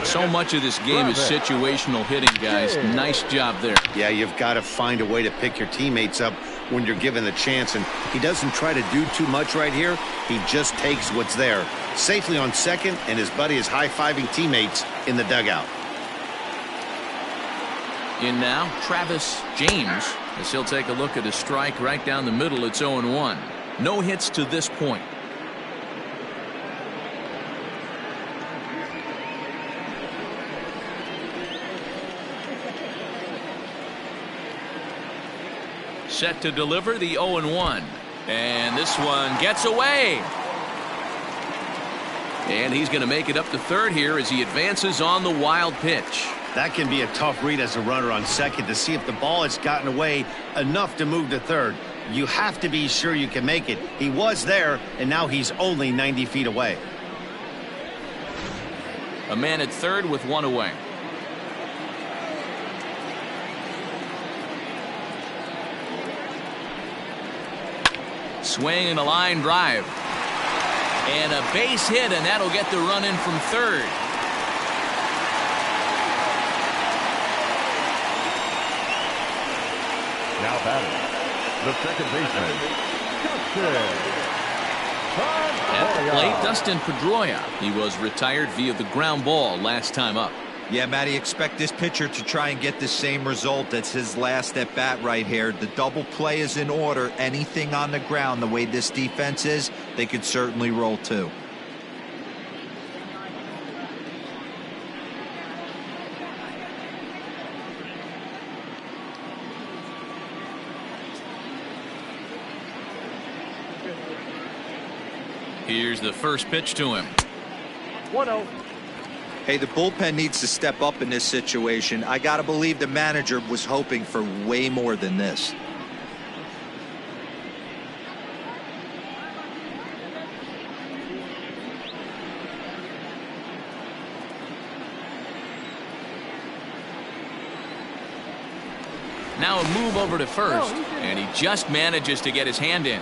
So much of this game is situational hitting, guys. Nice job there. Yeah, you've got to find a way to pick your teammates up when you're given the chance, and he doesn't try to do too much right here. He just takes what's there. Safely on second, and his buddy is high-fiving teammates in the dugout. In now, Travis James, as he'll take a look at a strike right down the middle. It's 0-1. No hits to this point. Set to deliver the 0-1. And this one gets away. And he's going to make it up to third here as he advances on the wild pitch. That can be a tough read as a runner on second to see if the ball has gotten away enough to move to third. You have to be sure you can make it. He was there, and now he's only 90 feet away. A man at third with one away. Swing and a line drive. And a base hit, and that'll get the run in from third. Now batting, the second baseman, At the plate, Dustin Pedroia. He was retired via the ground ball last time up. Yeah, Matty, expect this pitcher to try and get the same result. That's his last at bat right here. The double play is in order. Anything on the ground, the way this defense is, they could certainly roll too. Here's the first pitch to him. 1-0. Hey, the bullpen needs to step up in this situation. I got to believe the manager was hoping for way more than this. Now a move over to first, and he just manages to get his hand in.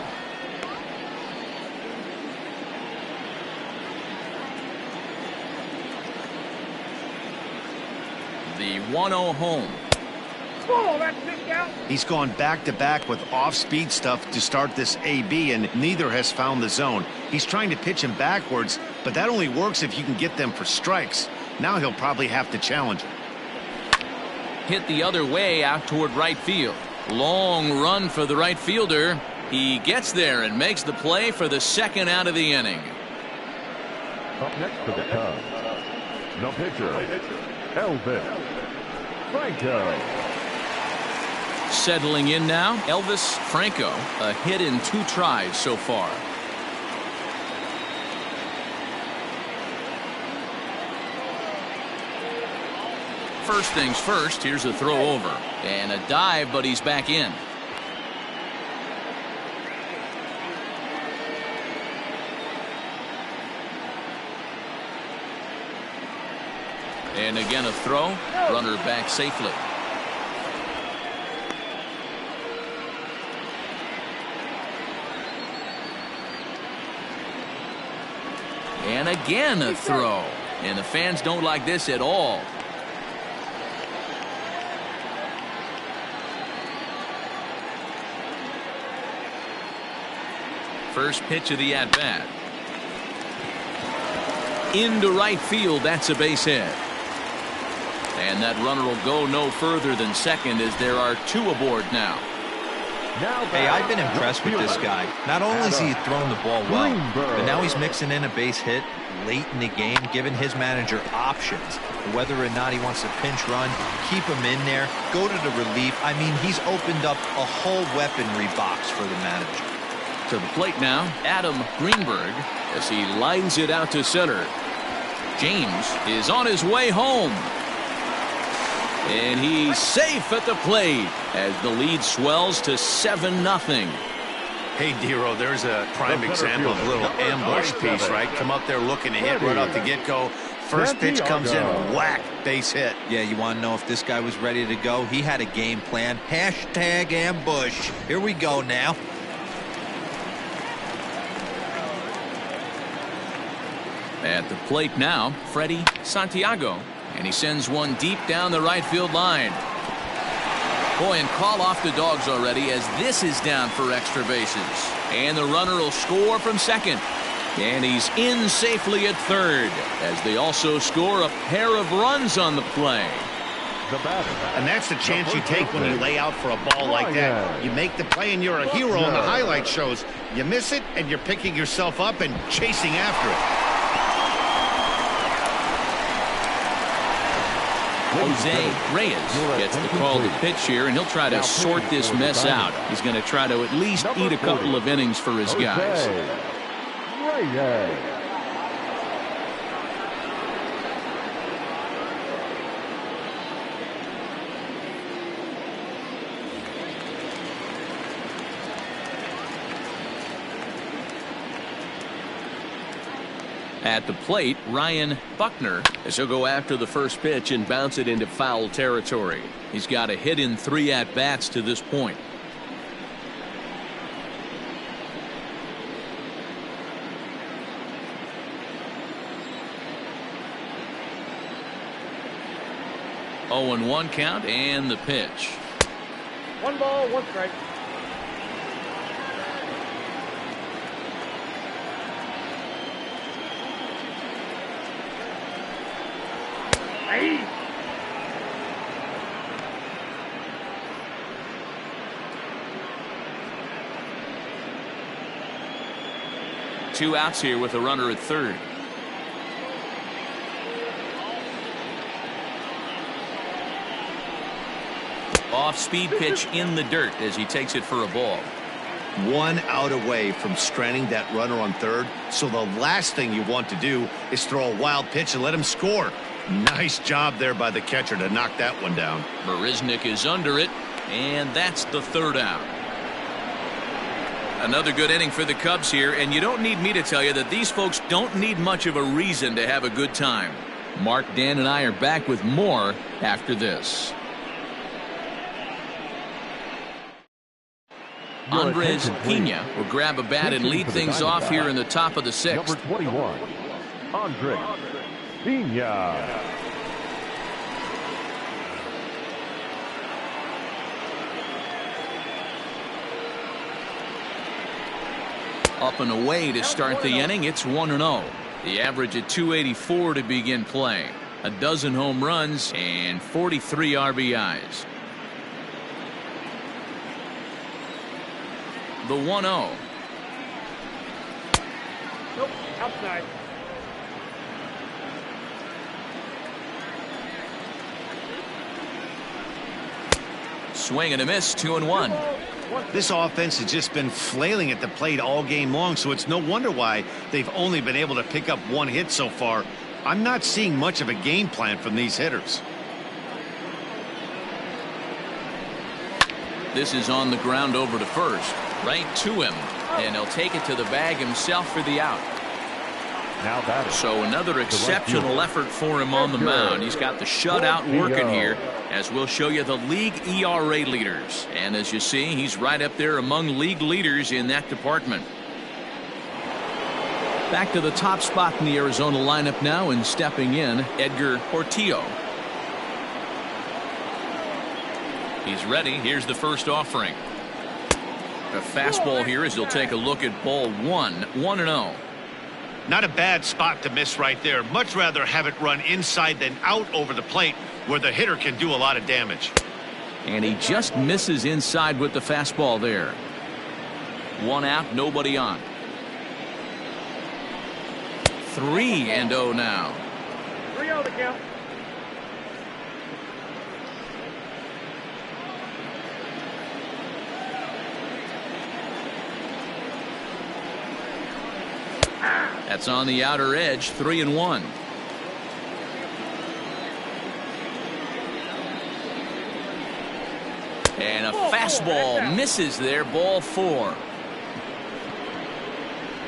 The 1-0 home. Oh, that's picked out. He's gone back-to-back with off-speed stuff to start this AB, and neither has found the zone. He's trying to pitch him backwards, but that only works if you can get them for strikes. Now he'll probably have to challenge him. Hit the other way out toward right field. Long run for the right fielder. He gets there and makes the play for the second out of the inning. Up next for the Cubs, the pitcher, Elvis Franco. Settling in now, Elvis Franco, a hit in 2 tries so far. First things first, here's a throw over. And a dive, but he's back in. And again a throw. Runner back safely. And again a throw. And the fans don't like this at all. First pitch of the at-bat. Into right field, that's a base hit. And that runner will go no further than second as there are 2 aboard now. Hey, I've been impressed with this guy. Not only has he thrown the ball well, but now he's mixing in a base hit late in the game, giving his manager options. Whether or not he wants to pinch run, keep him in there, go to the relief. I mean, he's opened up a whole weaponry box for the manager. To the plate now, Adam Greenberg, as he lines it out to center. James is on his way home. And he's safe at the plate as the lead swells to 7-0. Hey, Dero, there's a prime example of a little ambush piece, right? Come up there looking to hit right off the get-go. First pitch comes in, whack, base hit. Yeah, you want to know if this guy was ready to go? He had a game plan. Hashtag ambush. Here we go now. At the plate now, Freddie Santiago. And he sends one deep down the right field line. Boy, and call off the dogs already as this is down for extra bases. And the runner will score from second. And he's in safely at third as they also score a pair of runs on the play. And that's the chance you take when you lay out for a ball like that. You make the play and you're a hero in the highlight shows. You miss it and you're picking yourself up and chasing after it. Jose Reyes gets the call to pitch here, and he'll try to sort this mess out. He's going to try to at least eat a couple of innings for his guys. At the plate, Ryan Buckner, as he'll go after the first pitch and bounce it into foul territory. He's got a hit in 3 at-bats to this point. Oh, and 1 count and the pitch. 1 ball, 1 strike. Hey. Two outs here with a runner at third. Off-speed pitch in the dirt as he takes it for a ball. 1 out away from stranding that runner on third, so the last thing you want to do is throw a wild pitch and let him score. Nice job there by the catcher to knock that one down. Marisnick is under it, and that's the 3rd out. Another good inning for the Cubs here, and you don't need me to tell you that these folks don't need much of a reason to have a good time. Mark, Dan, and I are back with more after this. Andres Pena will grab a bat and lead things off here in the top of the 6th. Number 21, Andres Pena. Up and away to start the inning. It's 1-0. The average at 284 to begin play. A dozen home runs and 43 RBIs. the 1-0. Nope, outside. Swing and a miss, 2-1. This offense has just been flailing at the plate all game long, so it's no wonder why they've only been able to pick up one hit so far. I'm not seeing much of a game plan from these hitters. This is on the ground over to first, right to him, and he'll take it to the bag himself for the out. Now batting. So another exceptional effort for him on the mound. He's got the shutout working here, as we'll show you the league ERA leaders. And as you see, he's right up there among league leaders in that department. Back to the top spot in the Arizona lineup now, and stepping in, Edgar Portillo. He's ready. Here's the first offering. A fastball here as he'll take a look at ball 1-0. Not a bad spot to miss right there. Much rather have it run inside than out over the plate where the hitter can do a lot of damage. And he just misses inside with the fastball there. 1 out, nobody on. 3-0 now. 3-0 the count. That's on the outer edge, 3-1. And a fastball misses there, ball 4.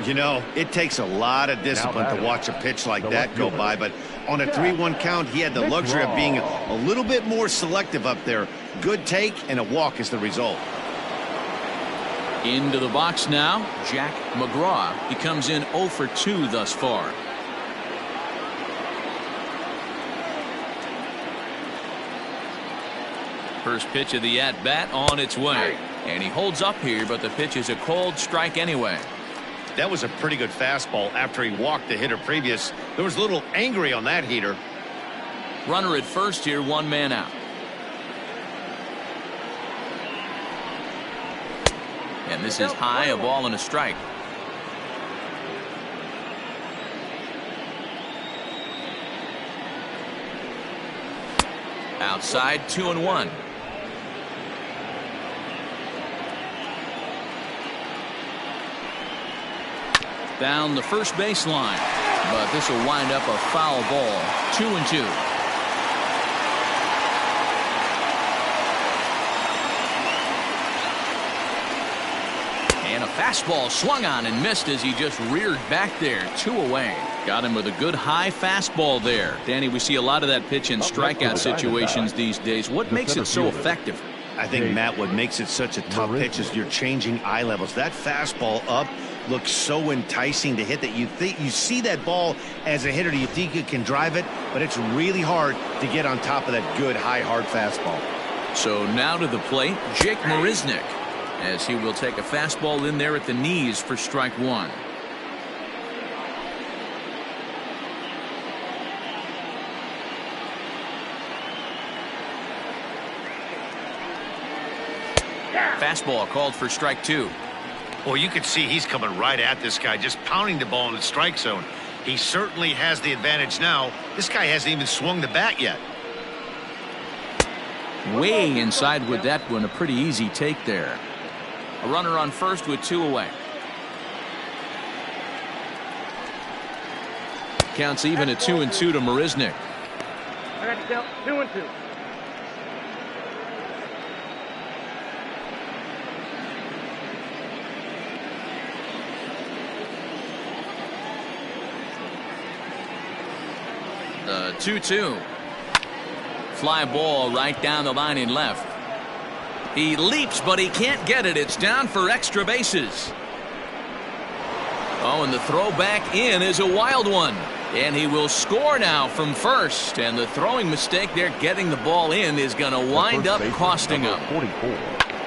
You know, it takes a lot of discipline to watch a pitch like that go by, but on a 3-1 count, he had the luxury of being a little bit more selective up there. Good take, and a walk is the result. Into the box now, Jack McGraw. He comes in 0 for 2 thus far. First pitch of the at-bat on its way. And he holds up here, but the pitch is a cold strike anyway. That was a pretty good fastball after he walked the hitter previous. There was a little angry on that heater. Runner at first here, 1 man out. And this is high, a ball and a strike. Outside, 2-1. Down the first baseline, but this will wind up a foul ball. 2-2. And a fastball swung on and missed as he just reared back there. 2 away. Got him with a good high fastball there. Danny, we see a lot of that pitch in strikeout situations these days. What makes it so effective? I think, Matt, what makes it such a tough pitch is you're changing eye levels. That fastball up looks so enticing to hit that you see that ball as a hitter, you think you can drive it, but it's really hard to get on top of that good high hard fastball. So now to the plate, Jake Marisnick, as he will take a fastball in there at the knees for strike 1. Fastball called for strike 2. Well, you can see he's coming right at this guy, just pounding the ball in the strike zone. He certainly has the advantage now. This guy hasn't even swung the bat yet. Way inside with that one, a pretty easy take there. A runner on first with 2 away. Counts even at 2-2 to Marisnick. I got to count 2-2. The 2-2. Fly ball right down the line in left. He leaps, but he can't get it. It's down for extra bases. Oh, and the throw back in is a wild one. And he will score now from first. And the throwing mistake there, getting the ball in, is going to wind up costing him.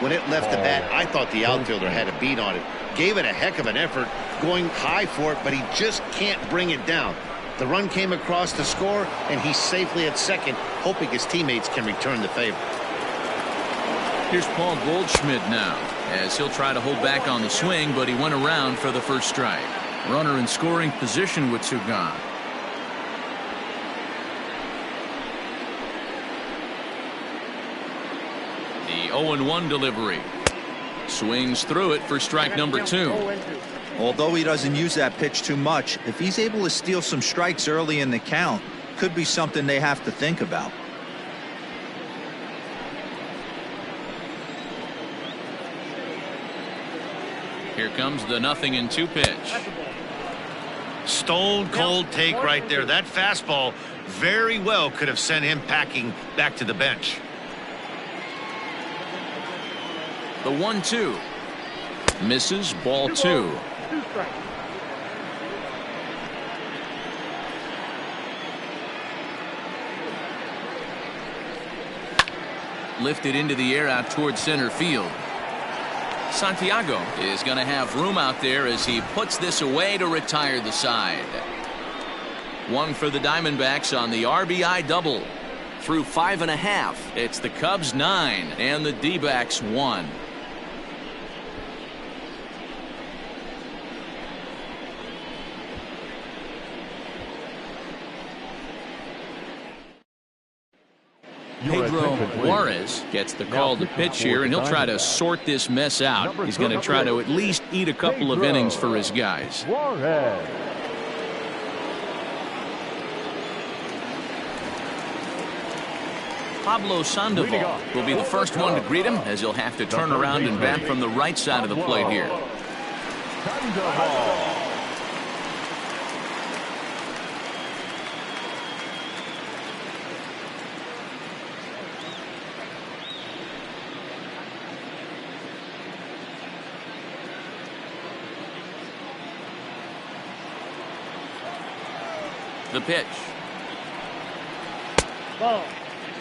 When it left the bat, I thought the outfielder had a beat on it. Gave it a heck of an effort, going high for it, but he just can't bring it down. The run came across to score, and he's safely at second, hoping his teammates can return the favor. Here's Paul Goldschmidt now. as he'll try to hold back on the swing, but he went around for the first strike. Runner in scoring position with two gone. The 0-1 delivery. Swings through it for strike number 2. Although he doesn't use that pitch too much, if he's able to steal some strikes early in the count, could be something they have to think about. Here comes the 0-2 pitch. Stone cold take right there. That fastball very well could have sent him packing back to the bench. The 1-2 misses, ball 2. 2 strikes. Lifted into the air out towards center field. Santiago is going to have room out there as he puts this away to retire the side. One for the Diamondbacks on the RBI double. Through 5.5, it's the Cubs 9 and the D-backs 1. Pedro Juarez gets the call to pitch here, and he'll try to sort this mess out. He's going to try to at least eat a couple of innings for his guys. Pablo Sandoval will be the first one to greet him, as he'll have to turn around and bat from the right side of the plate here. The pitch. Ball.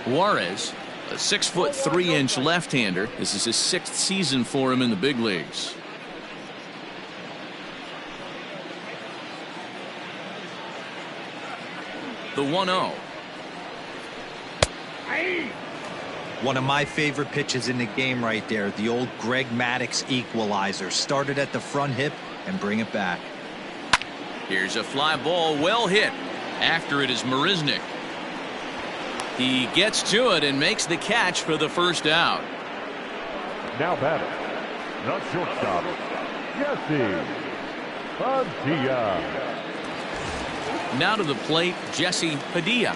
Juarez, a 6'3" left-hander. This is his 6th season for him in the big leagues. The 1-0. One of my favorite pitches in the game right there. The old Greg Maddux equalizer. Started at the front hip and bring it back. Here's a fly ball, well hit. After it is Marisnik. He gets to it and makes the catch for the first out. Now batting, the shortstop, Jesse Padilla. Now to the plate, Jesse Padilla.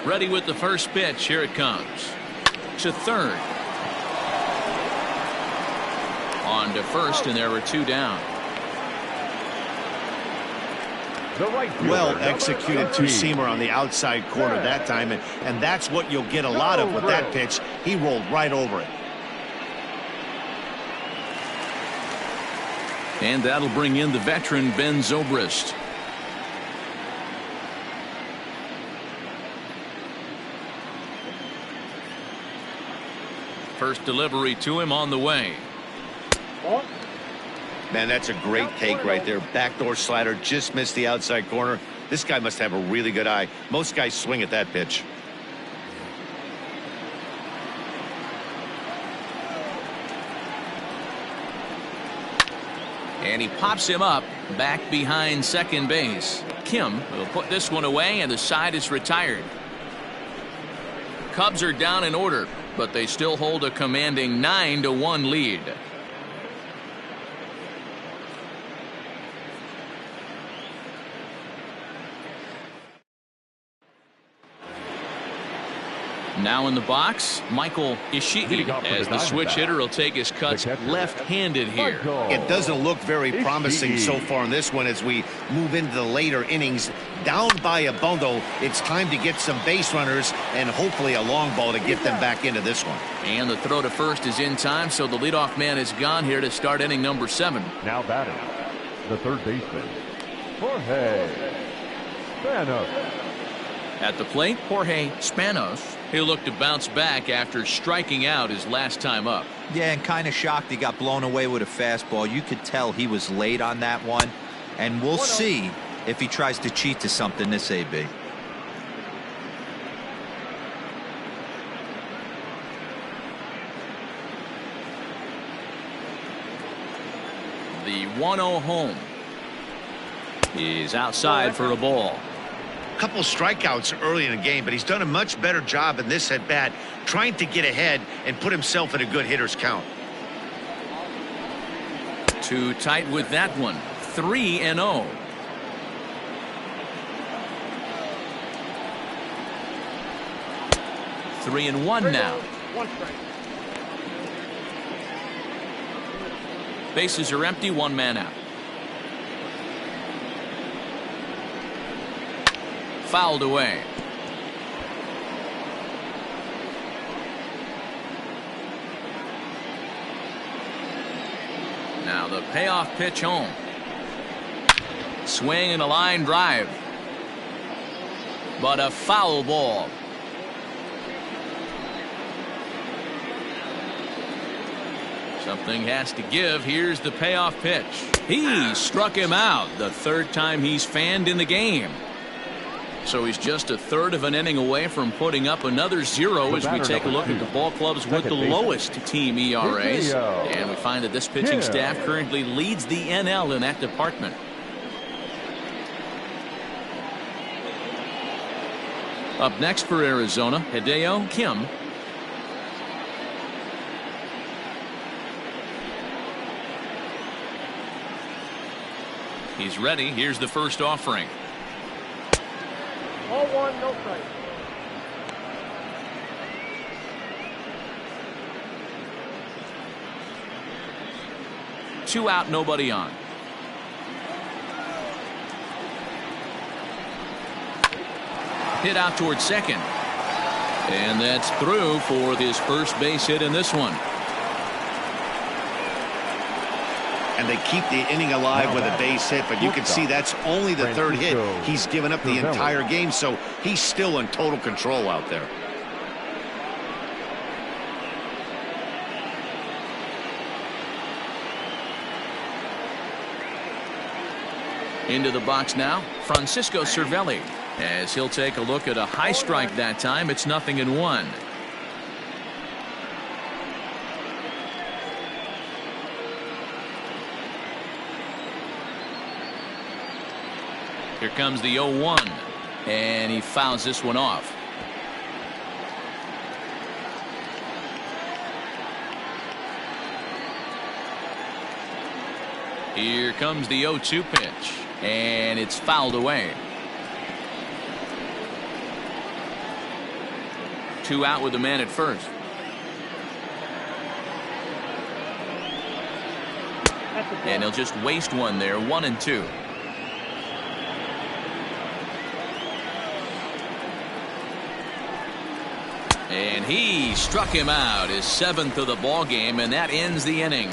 Ready with the first pitch. Here it comes. To third. On to first, and there were 2 down. Well executed two-seamer on the outside corner that time, and that's what you'll get a lot of with that pitch. He rolled right over it. And that'll bring in the veteran Ben Zobrist. First delivery to him on the way. Man, that's a great take right there. Backdoor slider, just missed the outside corner. This guy must have a really good eye. Most guys swing at that pitch. And he pops him up back behind second base. Kim will put this one away, and the side is retired. Cubs are down in order, but they still hold a commanding 9-1 lead. Now in the box, Michael Ishii, as the switch hitter will take his cuts left-handed here. It doesn't look very promising so far in this one as we move into the later innings. Down by a bundle, it's time to get some base runners and hopefully a long ball to get them back into this one. And the throw to first is in time, so the leadoff man is gone here to start inning number 7. Now batting, the third baseman, Jorge Spanos. At the plate, Jorge Spanos. He'll look to bounce back after striking out his last time up. Yeah, and kind of shocked he got blown away with a fastball. You could tell he was late on that one. And we'll see if he tries to cheat to something this AB. The 1-0 home. He's outside for a ball. Couple strikeouts early in the game, but he's done a much better job in this at bat trying to get ahead and put himself in a good hitter's count. Too tight with that one. 3-0. Three and one now. One strike. Bases are empty, one man out. Fouled away. Now the payoff pitch home. Swing and a line drive. But a foul ball. Something has to give. Here's the payoff pitch. He struck him out. The third time he's fanned in the game. So he's just a third of an inning away from putting up another 0 as we take a look at the ball clubs with the lowest team ERAs. And we find that this pitching staff currently leads the NL in that department. Up next for Arizona, Hideo Kim. He's ready. Here's the first offering. 0-1, no strike. Two out, nobody on. Hit out towards second. And that's through for his first base hit in this one. And they keep the inning alive with a base hit, but you can see that's only the third hit he's given up the entire game, so he's still in total control out there. Into the box now, Francisco Cervelli, as he'll take a look at a high strike that time. It's 0-1. Here comes the 0-1, and he fouls this one off. Here comes the 0-2 pitch, and it's fouled away. Two out with the man at first. And he'll just waste one there. 1-2. And he struck him out, his 7th of the ball game, and that ends the inning.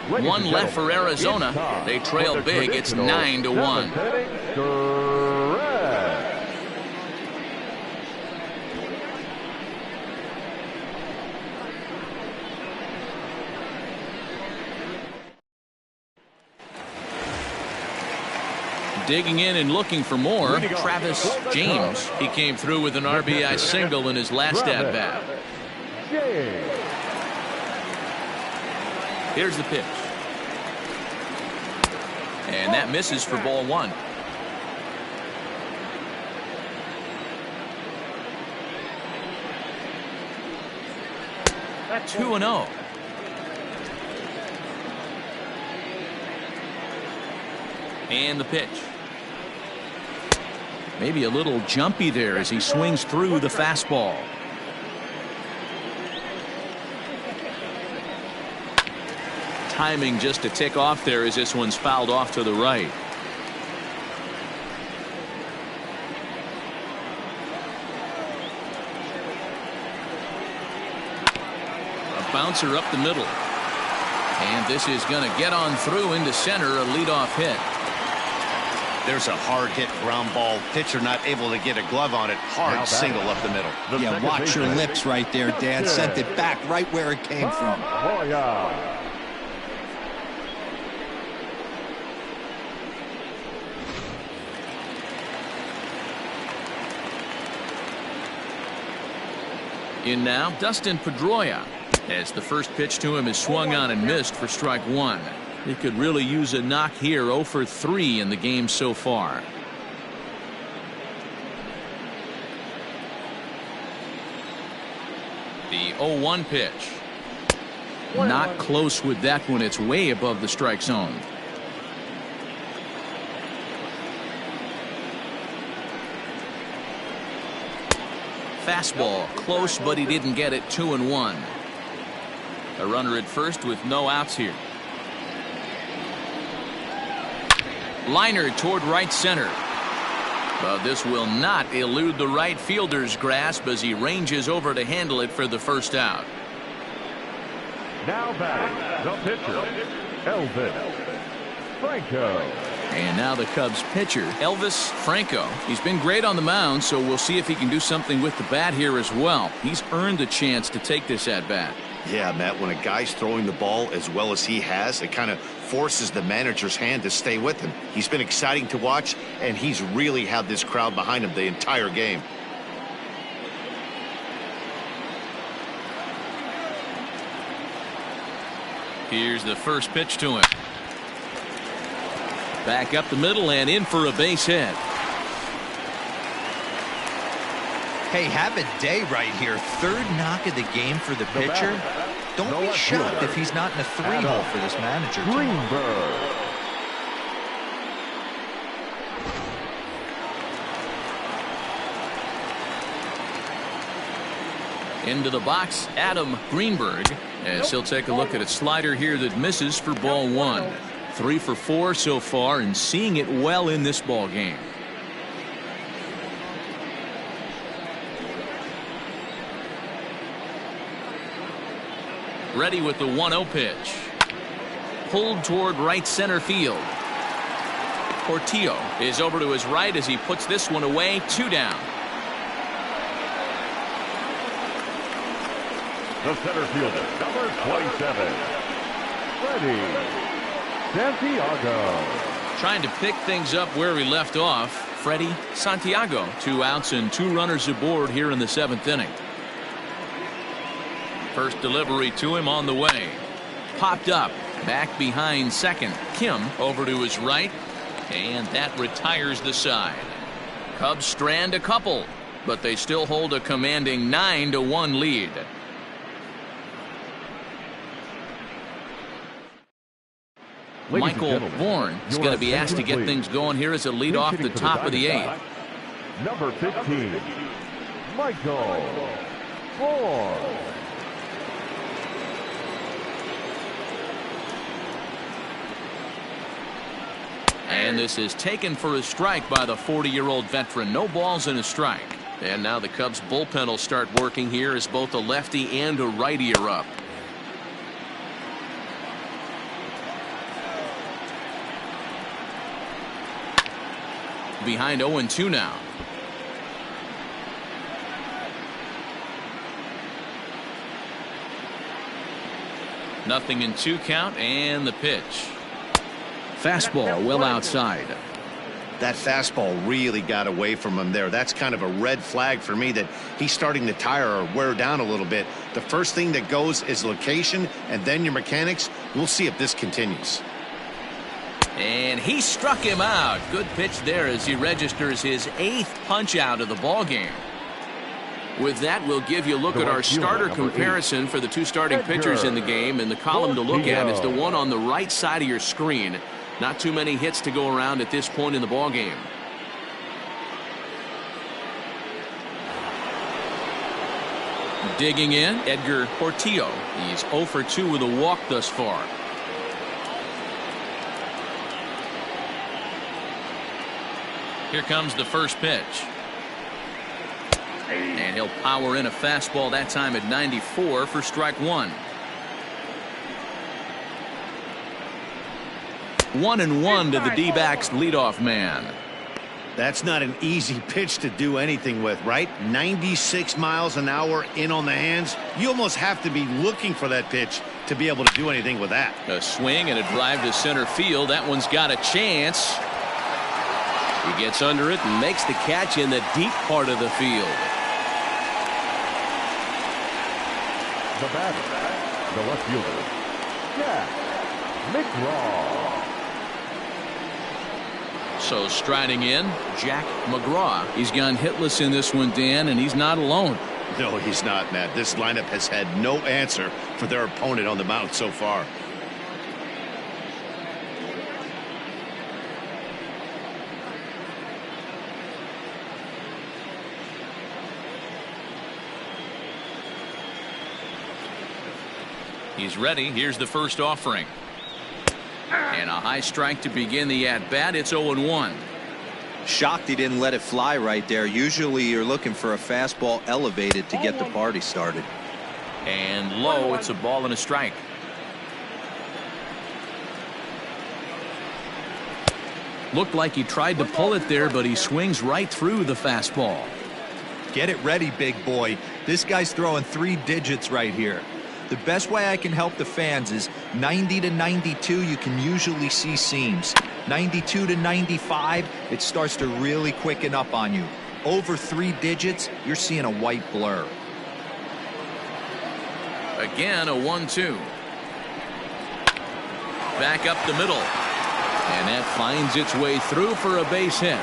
One left for Arizona. They trail big. It's 9-1. Digging in and looking for more, Travis James. He came through with an RBI single in his last at-bat. Here's the pitch. And that misses for ball one. That's 2-0. And the pitch. Maybe a little jumpy there as he swings through the fastball. Timing just to tick off there as this one's fouled off to the right. A bouncer up the middle. And this is going to get on through into center, a leadoff hit. There's a hard hit ground ball. Pitcher not able to get a glove on it. Hard single up the middle. Yeah, watch your lips right there, Dan. Sent it back right where it came from. In now, Dustin Pedroia, as the first pitch to him is swung on and missed for strike one. He could really use a knock here. 0 for 3 in the game so far. The 0-1 pitch. Not close with that one. It's way above the strike zone. Fastball close, but he didn't get it. 2-1. A runner at first with no outs here. Liner toward right center. But this will not elude the right fielder's grasp as he ranges over to handle it for the first out. Now batting, the pitcher, Elvis Franco. And now the Cubs pitcher, Elvis Franco. He's been great on the mound, so we'll see if he can do something with the bat here as well. He's earned a chance to take this at bat. Yeah, Matt, when a guy's throwing the ball as well as he has, it kind of forces the manager's hand to stay with him. He's been exciting to watch, and he's really had this crowd behind him the entire game. Here's the first pitch to him. Back up the middle and in for a base hit. Hey, have a day right here. Third knock of the game for the pitcher. Don't be shocked if he's not in a 3-hole for this manager. Greenberg. Into the box, Adam Greenberg, as he'll take a look at a slider here that misses for ball 1. 3 for 4 so far, and seeing it well in this ball game. Ready with the 1-0 pitch. Pulled toward right center field. Portillo is over to his right as he puts this one away. 2 down. The center fielder, number 27, Freddie Santiago. Trying to pick things up where we left off. Freddie Santiago. 2 outs and 2 runners aboard here in the 7th inning. First delivery to him on the way. Popped up. Back behind second. Kim over to his right. And that retires the side. Cubs strand a couple, but they still hold a commanding 9-1 lead. Michael Bourne is going to be asked to get things going here as a lead off the top of the 8th. Number 15, Michael Bourne. And this is taken for a strike by the 40-year-old veteran. No balls and a strike. And now the Cubs bullpen will start working here as both a lefty and a righty are up. Behind 0-2 now. Nothing in 2 count, and the pitch. Fastball well outside. That fastball really got away from him there. That's kind of a red flag for me that he's starting to tire or wear down a little bit. The first thing that goes is location and then your mechanics. We'll see if this continues. And he struck him out. Good pitch there as he registers his 8th punch out of the ball game. With that, we'll give you a look at our starter comparison for the 2 starting pitchers in the game, and the column to look at is the one on the right side of your screen. Not too many hits to go around at this point in the ball game. Digging in, Edgar Portillo. He's 0 for 2 with a walk thus far. Here comes the first pitch. And he'll power in a fastball that time at 94 for strike 1. 1-1 to the D-backs leadoff man. That's not an easy pitch to do anything with, right? 96 miles an hour in on the hands. You almost have to be looking for that pitch to be able to do anything with that. A swing and a drive to center field. That one's got a chance. He gets under it and makes the catch in the deep part of the field. The batter, the left fielder, Jack McGraw. So striding in, Jack McGraw. He's gone hitless in this one, Dan, and he's not alone. No, he's not, Matt. This lineup has had no answer for their opponent on the mound so far. He's ready. Here's the first offering. And a high strike to begin the at-bat. It's 0-1. Shocked he didn't let it fly right there. Usually you're looking for a fastball elevated to get the party started. And low, it's a ball and a strike. Looked like he tried to pull it there, but he swings right through the fastball. Get it ready, big boy. This guy's throwing 3 digits right here. The best way I can help the fans is 90 to 92, you can usually see seams. 92 to 95, it starts to really quicken up on you. Over 3 digits, you're seeing a white blur. Again, a 1-2. Back up the middle. And that finds its way through for a base hit.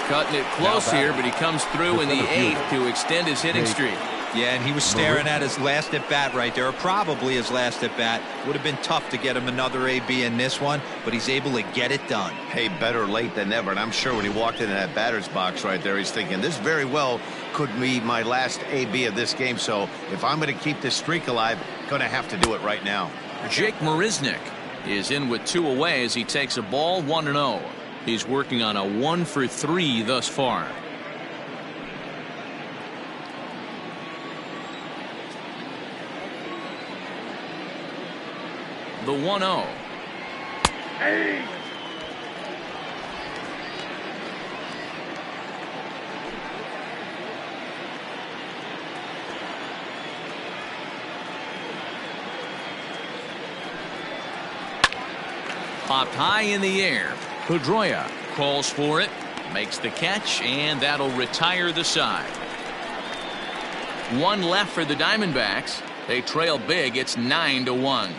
Cutting it close here, but he comes through in the 8th to extend his hitting streak. Yeah, and he was staring at his last at bat right there, or probably his last at bat. Would have been tough to get him another AB in this one, but he's able to get it done. Hey, better late than never. And I'm sure when he walked into that batter's box right there, he's thinking this very well could be my last AB of this game. So if I'm going to keep this streak alive, going to have to do it right now. Jake Marisnick is in with 2 away as he takes a ball 1-0. He's working on a 1-for-3 thus far. The 1-0. Hey! Popped high in the air. Pedroia calls for it, makes the catch, and that'll retire the side. 1 left for the Diamondbacks. They trail big. It's 9-1.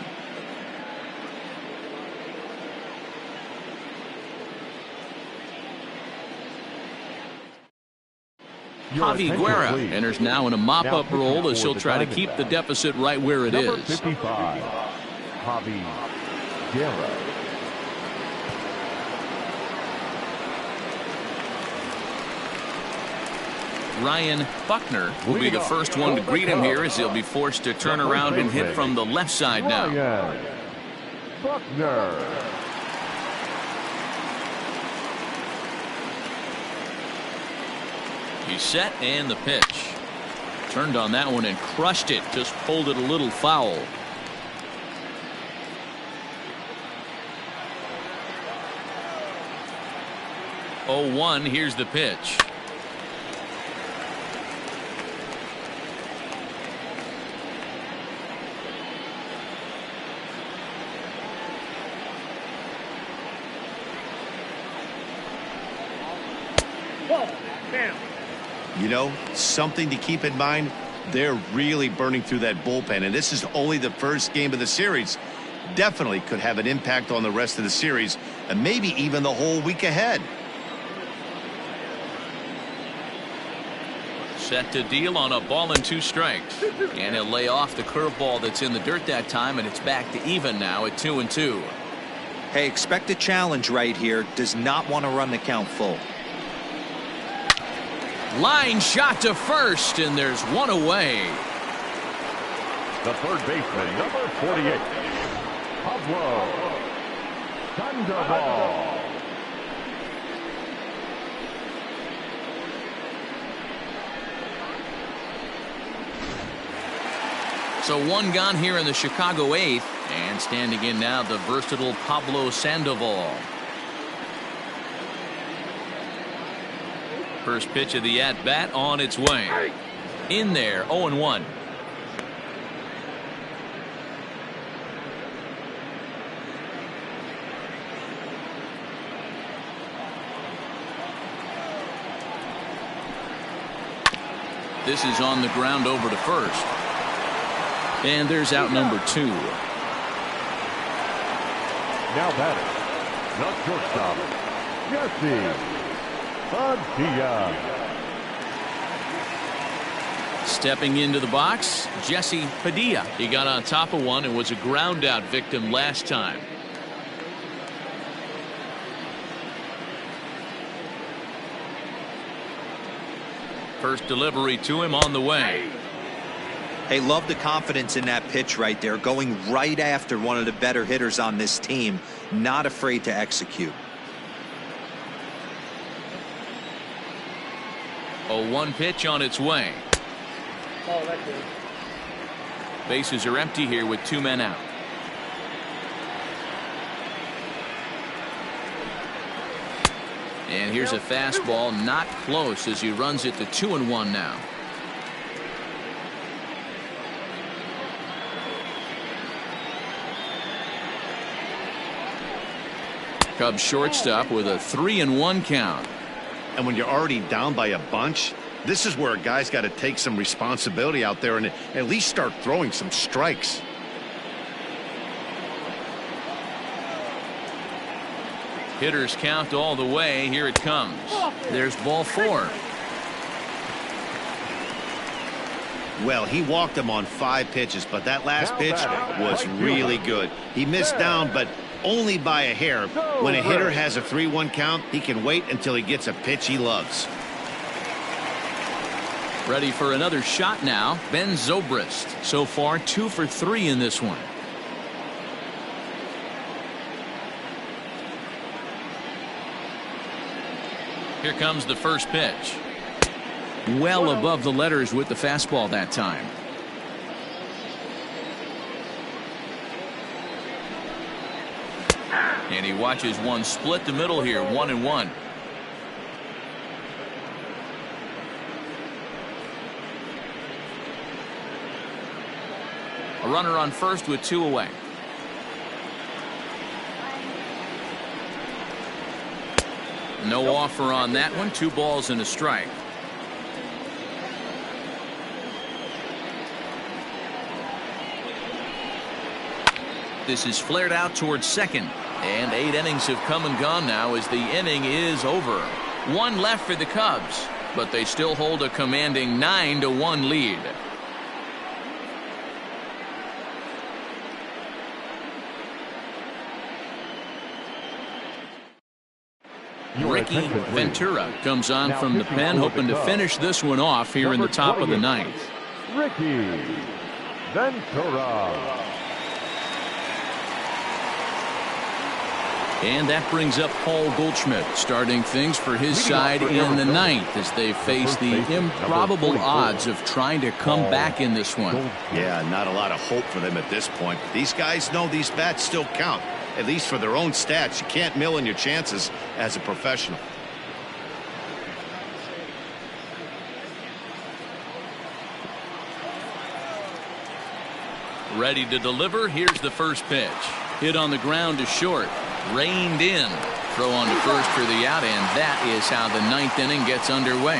Javi Guerra enters now in a mop-up role as he'll try to keep the deficit right where it Number is. 55, Javi Guerra. Ryan Buckner will be the first one to greet him here as he'll be forced to turn around and hit from the left side now. Ryan Buckner. He's set and the pitch. Turned on that one and crushed it. Just pulled it a little foul. Oh, 1. Here's the pitch. You know, something to keep in mind, they're really burning through that bullpen, and this is only the first game of the series. Definitely could have an impact on the rest of the series, and maybe even the whole week ahead. Set to deal on a ball and 2 strikes. And he'll lay off the curveball that's in the dirt that time, and it's back to even now at 2-2. Hey, expect a challenge right here. Does not want to run the count full. Line shot to first, and there's 1 away. The third baseman, number 48, Pablo Sandoval. So 1 gone here in the Chicago 8th, and standing in now the versatile Pablo Sandoval. First pitch of the at-bat on its way. In there, 0-1. This is on the ground over to first. And there's out number 2. Now batting, the shortstop, Padilla. Stepping into the box, Jesse Padilla. He got on top of one and was a ground out victim last time. First delivery to him on the way. Hey, love the confidence in that pitch right there, going right after one of the better hitters on this team, not afraid to execute. 0-1 pitch on its way. Oh, that's good. Bases are empty here with 2 men out. And here's a fastball not close as he runs it to 2-1 now. Cubs shortstop with a 3-1 count. And when you're already down by a bunch, this is where a guy's got to take some responsibility out there and at least start throwing some strikes. Hitters count all the way. Here it comes. There's ball 4. Well, he walked him on 5 pitches, but that last pitch was really good. He missed down, but only by a hair. When a hitter has a 3-1 count, he can wait until he gets a pitch he loves. Ready for another shot now. Ben Zobrist. So far 2 for 3 in this one. Here comes the first pitch. Well above the letters with the fastball that time. And he watches one split the middle here, 1-1. A runner on first with 2 away. No offer on that one. 2 balls and a strike. This is flared out towards second. And 8 innings have come and gone now as the inning is over. 1 left for the Cubs, but they still hold a commanding 9-1 lead. Ricky Ventura comes on from the pen, hoping to finish this one off here in the top of the 9th. Ricky Ventura. And that brings up Paul Goldschmidt, starting things for his side in the 9th as they face the improbable odds of trying to come back in this one. Yeah, not a lot of hope for them at this point. These guys know these bats still count, at least for their own stats. You can't mill in your chances as a professional. Ready to deliver. Here's the first pitch. Hit on the ground to short. Reined in. Throw on to first for the out, and that is how the 9th inning gets underway.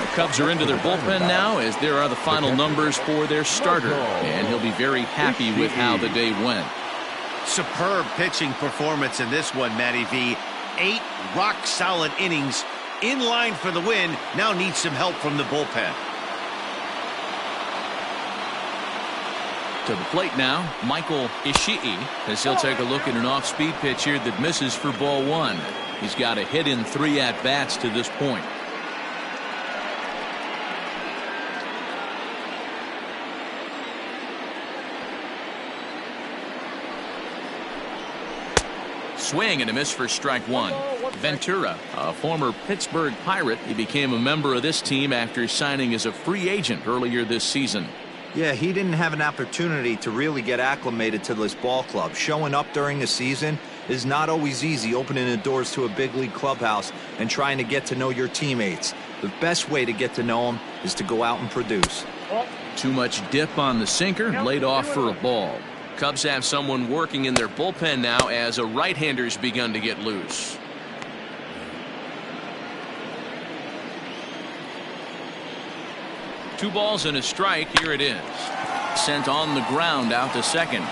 The Cubs are into their bullpen now as there are the final numbers for their starter, and he'll be very happy with how the day went. Superb pitching performance in this one, Matty V. 8 rock-solid innings, in line for the win. Now needs some help from the bullpen. To the plate now, Michael Ishii, as he'll take a look at an off-speed pitch here that misses for ball 1. He's got a hit in 3 at-bats to this point. Swing and a miss for strike 1. Ventura, a former Pittsburgh Pirate, he became a member of this team after signing as a free agent earlier this season. Yeah, he didn't have an opportunity to really get acclimated to this ball club. Showing up during the season is not always easy, opening the doors to a big league clubhouse and trying to get to know your teammates. The best way to get to know them is to go out and produce. Too much dip on the sinker, laid off for a ball. Cubs have someone working in their bullpen now as a right-hander's begun to get loose. 2 balls and a strike. Here it is. Sent on the ground out to second.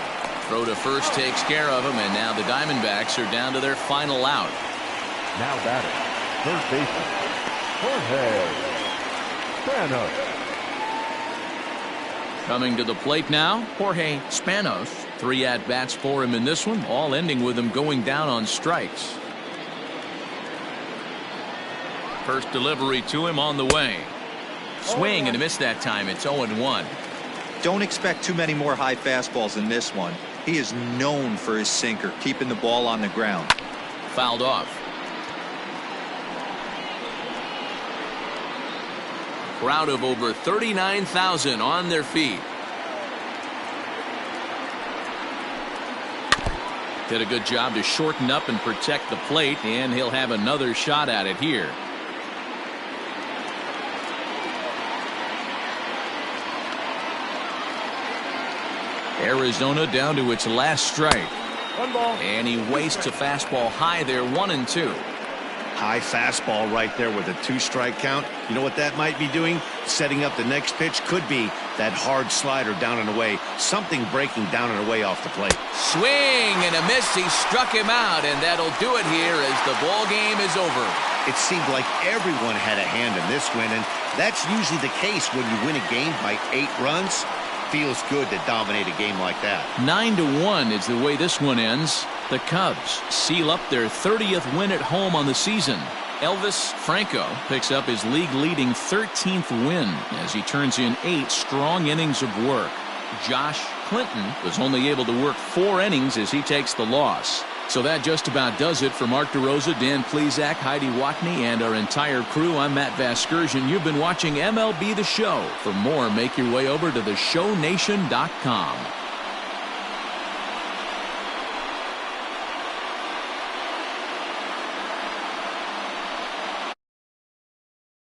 Throw to first takes care of him, and now the Diamondbacks are down to their final out. Now batting, third baseman, Jorge Spanos. Coming to the plate now, Jorge Spanos. 3 at-bats for him in this one, all ending with him going down on strikes. First delivery to him on the way. Swing and a miss that time. It's 0-1. Don't expect too many more high fastballs in this one. He is known for his sinker, keeping the ball on the ground. Fouled off. Crowd of over 39,000 on their feet. Did a good job to shorten up and protect the plate, and he'll have another shot at it here. Arizona down to its last strike. 1 ball. And he wastes a fastball high there, 1-2. High fastball right there with a 2-strike count. You know what that might be doing? Setting up the next pitch. Could be that hard slider down and away. Something breaking down and away off the plate. Swing and a miss. He struck him out, and that'll do it here as the ball game is over. It seemed like everyone had a hand in this win, and that's usually the case when you win a game by 8 runs. Feels good to dominate a game like that. 9-1 is the way this one ends. The Cubs seal up their 30th win at home on the season. Elvis Franco picks up his league-leading 13th win as he turns in 8 strong innings of work. Josh Clinton was only able to work 4 innings as he takes the loss. So that just about does it for Mark DeRosa, Dan Plesac, Heidi Watney, and our entire crew. I'm Matt Vasgersian. You've been watching MLB The Show. For more, make your way over to theshownation.com.